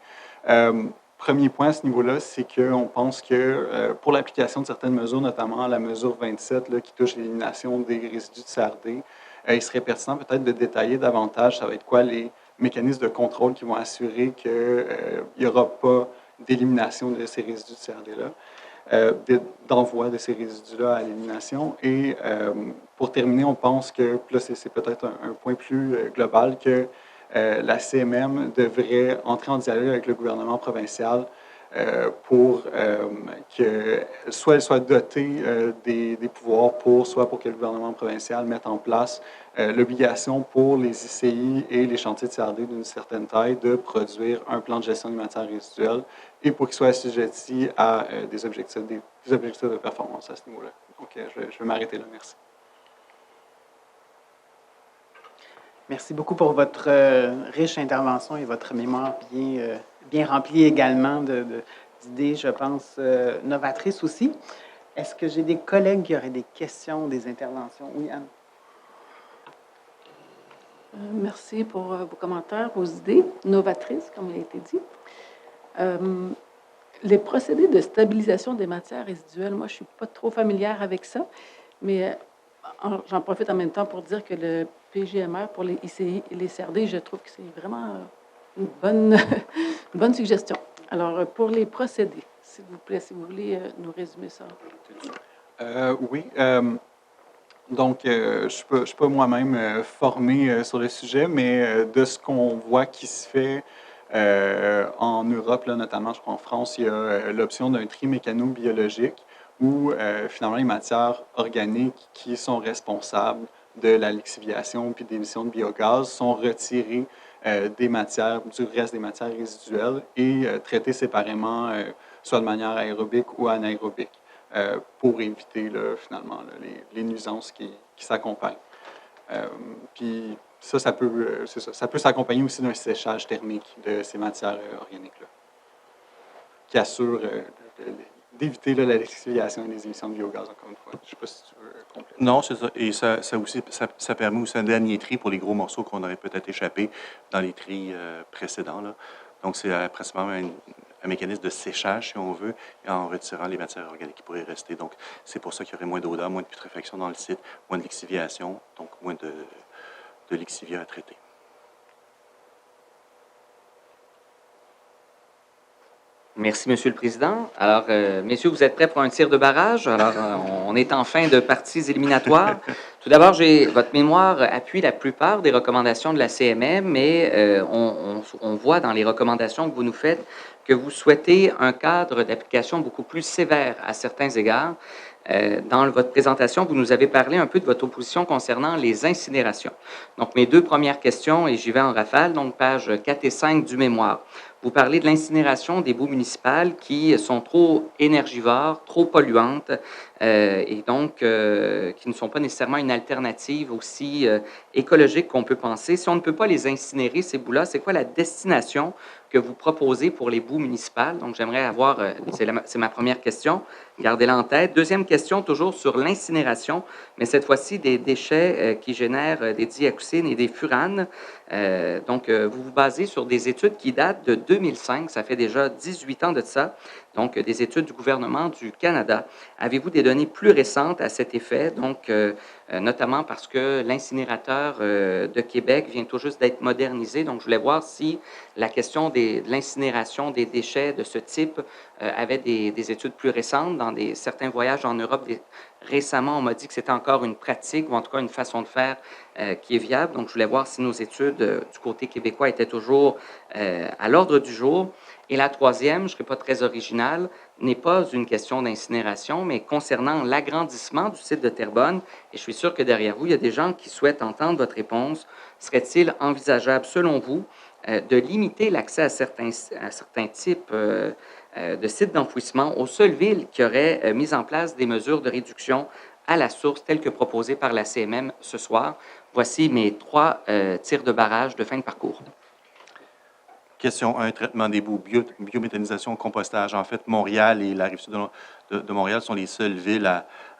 Premier point à ce niveau-là, c'est qu'on pense que pour l'application de certaines mesures, notamment la mesure 27 là, qui touche l'élimination des résidus de CRD, il serait pertinent peut-être de détailler davantage, ça va être quoi les mécanismes de contrôle qui vont assurer qu'il n'y aura pas d'élimination de ces résidus de CRD-là, d'envoi de ces résidus-là à l'élimination. Et pour terminer, on pense que, là c'est peut-être un point plus global, que la CMM devrait entrer en dialogue avec le gouvernement provincial pour que soit elle soit dotée des pouvoirs soit pour que le gouvernement provincial mette en place l'obligation pour les ICI et les chantiers de CRD d'une certaine taille de produire un plan de gestion des matières résiduelles et pour qu'ils soient assujettis à des objectifs de performance à ce niveau-là. Donc, je vais m'arrêter là. Merci. Merci beaucoup pour votre riche intervention et votre mémoire bien remplie également d'idées, je pense, novatrices aussi. Est-ce que j'ai des collègues qui auraient des questions, des interventions? Oui, Anne. Merci pour vos commentaires, vos idées novatrices, comme il a été dit. Les procédés de stabilisation des matières résiduelles, moi, je ne suis pas trop familière avec ça, mais j'en profite en même temps pour dire que le PGMR pour les ICI et les CRD, je trouve que c'est vraiment une bonne suggestion. Alors, pour les procédés, s'il vous plaît, si vous voulez nous résumer ça. Oui. Donc, je ne suis pas moi-même formé sur le sujet, mais de ce qu'on voit qui se fait en Europe, là, notamment, je crois en France, il y a l'option d'un tri mécano-biologique où finalement les matières organiques qui sont responsables de la lixiviation puis des émissions de biogaz sont retirées des matières, du reste des matières résiduelles et traitées séparément, soit de manière aérobique ou anaérobique. Pour éviter là, finalement là, les nuisances qui s'accompagnent. Puis ça peut s'accompagner aussi d'un séchage thermique de ces matières organiques-là, qui assure d'éviter la lixiviation et les émissions de biogaz, encore une fois. Je ne sais pas si tu veux compléter. Non, c'est ça. Et ça permet aussi un dernier tri pour les gros morceaux qu'on aurait peut-être échappé dans les tris précédents, là. Donc, c'est principalement un mécanisme de séchage, si on veut, en retirant les matières organiques qui pourraient rester. Donc, c'est pour ça qu'il y aurait moins d'odeur, moins de putréfaction dans le site, moins de lixiviation, donc moins de lixiviants à traiter. Merci, Monsieur le Président. Alors, messieurs, vous êtes prêts pour un tir de barrage? Alors, on est en fin de parties éliminatoires. Tout d'abord, votre mémoire appuie la plupart des recommandations de la CMM, mais on voit dans les recommandations que vous nous faites que vous souhaitez un cadre d'application beaucoup plus sévère à certains égards. Dans votre présentation, vous nous avez parlé un peu de votre opposition concernant les incinérations. Donc, mes deux premières questions, et j'y vais en rafale, donc pages 4 et 5 du mémoire. Vous parlez de l'incinération des boues municipales qui sont trop énergivores, trop polluantes et donc qui ne sont pas nécessairement une alternative aussi écologique qu'on peut penser. Si on ne peut pas les incinérer, ces boues-là, c'est quoi la destination que vous proposez pour les boues municipales? Donc, j'aimerais avoir, c'est ma première question, gardez-la en tête. Deuxième question, toujours sur l'incinération, mais cette fois-ci des déchets qui génèrent des dioxines et des furanes. Donc, vous vous basez sur des études qui datent de 2005, ça fait déjà 18 ans de ça, donc des études du gouvernement du Canada. Avez-vous des données plus récentes à cet effet? Donc, notamment parce que l'incinérateur de Québec vient tout juste d'être modernisé. Donc, je voulais voir si la question de l'incinération des déchets de ce type avait des études plus récentes. Dans certains voyages en Europe, récemment, on m'a dit que c'était encore une pratique, ou en tout cas une façon de faire qui est viable. Donc, je voulais voir si nos études du côté québécois étaient toujours à l'ordre du jour. Et la troisième, je ne serai pas très original, n'est pas une question d'incinération, mais concernant l'agrandissement du site de Terrebonne. Et je suis sûr que derrière vous, il y a des gens qui souhaitent entendre votre réponse. Serait-il envisageable, selon vous, de limiter l'accès à certains types de sites d'enfouissement aux seules villes qui auraient mis en place des mesures de réduction à la source telles que proposées par la CMM ce soir? Voici mes 3 tirs de barrage de fin de parcours. Question 1, traitement des boues, biométhanisation, compostage. En fait, Montréal et la Rive-Sud de Montréal sont les seules villes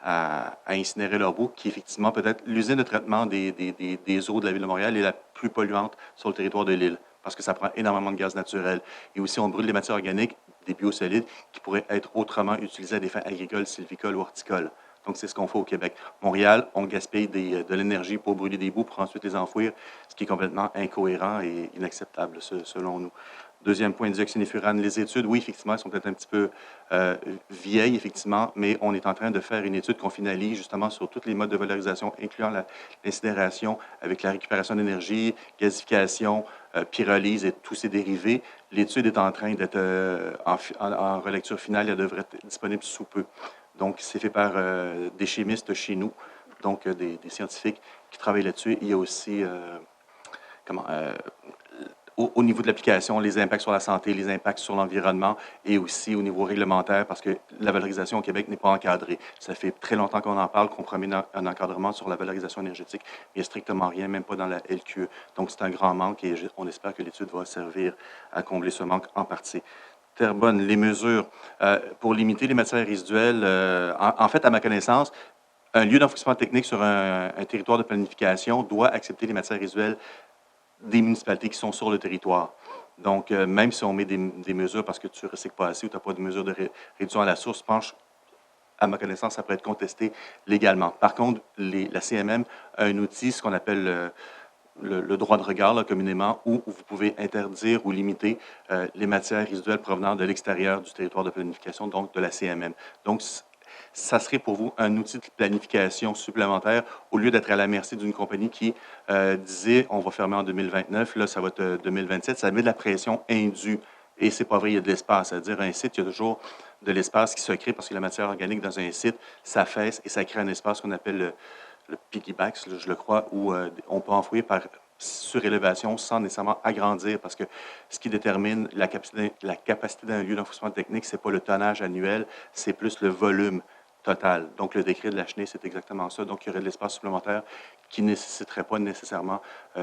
à incinérer leurs boues, qui effectivement, peut-être, l'usine de traitement des eaux de la ville de Montréal est la plus polluante sur le territoire de l'île, parce que ça prend énormément de gaz naturel. Et aussi, on brûle des matières organiques, des biosolides, qui pourraient être autrement utilisés à des fins agricoles, sylvicoles ou horticoles. Donc, c'est ce qu'on fait au Québec. Montréal, on gaspille de l'énergie pour brûler des boues, pour ensuite les enfouir, ce qui est complètement incohérent et inacceptable, selon nous. Deuxième point, dioxine et furane. Les études, oui, effectivement, elles sont peut-être un petit peu vieilles, effectivement, mais on est en train de faire une étude qu'on finalise justement sur tous les modes de valorisation, incluant l'incinération avec la récupération d'énergie, gazification, pyrolyse et tous ses dérivés. L'étude est en train d'être en relecture finale. Elle devrait être disponible sous peu. Donc, c'est fait par des chimistes chez nous, donc des scientifiques qui travaillent là-dessus. Il y a aussi, au niveau de l'application, les impacts sur la santé, les impacts sur l'environnement et aussi au niveau réglementaire, parce que la valorisation au Québec n'est pas encadrée. Ça fait très longtemps qu'on en parle, qu'on promet un encadrement sur la valorisation énergétique, mais il n'y a strictement rien, même pas dans la LQE. Donc, c'est un grand manque et on espère que l'étude va servir à combler ce manque en partie. Terrebonne, les mesures pour limiter les matières résiduelles. En fait, à ma connaissance, un lieu d'enfouissement technique sur un territoire de planification doit accepter les matières résiduelles des municipalités qui sont sur le territoire. Donc, même si on met des mesures parce que tu ne recycles pas assez ou tu n'as pas de mesures de réduction à la source, je pense, à ma connaissance, ça pourrait être contesté légalement. Par contre, la CMM a un outil, ce qu'on appelle le droit de regard, là, communément, où vous pouvez interdire ou limiter les matières résiduelles provenant de l'extérieur du territoire de planification, donc de la CMM. Donc, ça serait pour vous un outil de planification supplémentaire au lieu d'être à la merci d'une compagnie qui disait on va fermer en 2029, là ça va être 2027, ça met de la pression indue. Et c'est pas vrai, il y a de l'espace. C'est-à-dire, un site, il y a toujours de l'espace qui se crée parce que la matière organique dans un site s'affaisse et ça crée un espace qu'on appelle le piggyback, je le crois, où on peut enfouir par surélévation sans nécessairement agrandir parce que ce qui détermine la capacité d'un lieu d'enfouissement technique, c'est pas le tonnage annuel, c'est plus le volume total. Donc, le décret de la chenille, c'est exactement ça. Donc, il y aurait de l'espace supplémentaire qui ne nécessiterait pas nécessairement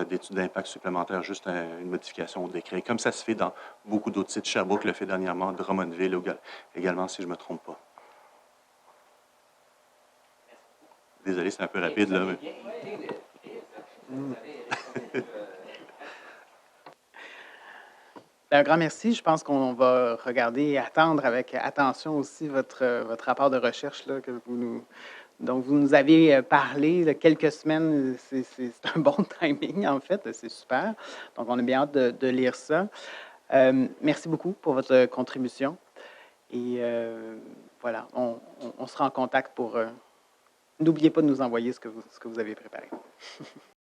d'études d'impact supplémentaires, juste une modification au décret, comme ça se fait dans beaucoup d'autres sites. Sherbrooke le fait dernièrement, Drummondville également, si je ne me trompe pas. Désolé, c'est un peu rapide, là. Un grand merci. Je pense qu'on va regarder et attendre avec attention aussi votre rapport de recherche là, dont vous nous avez parlé de quelques semaines. C'est un bon timing, en fait. C'est super. Donc, on a bien hâte de lire ça. Merci beaucoup pour votre contribution. Et voilà, on sera en contact pour... N'oubliez pas de nous envoyer ce que vous avez préparé.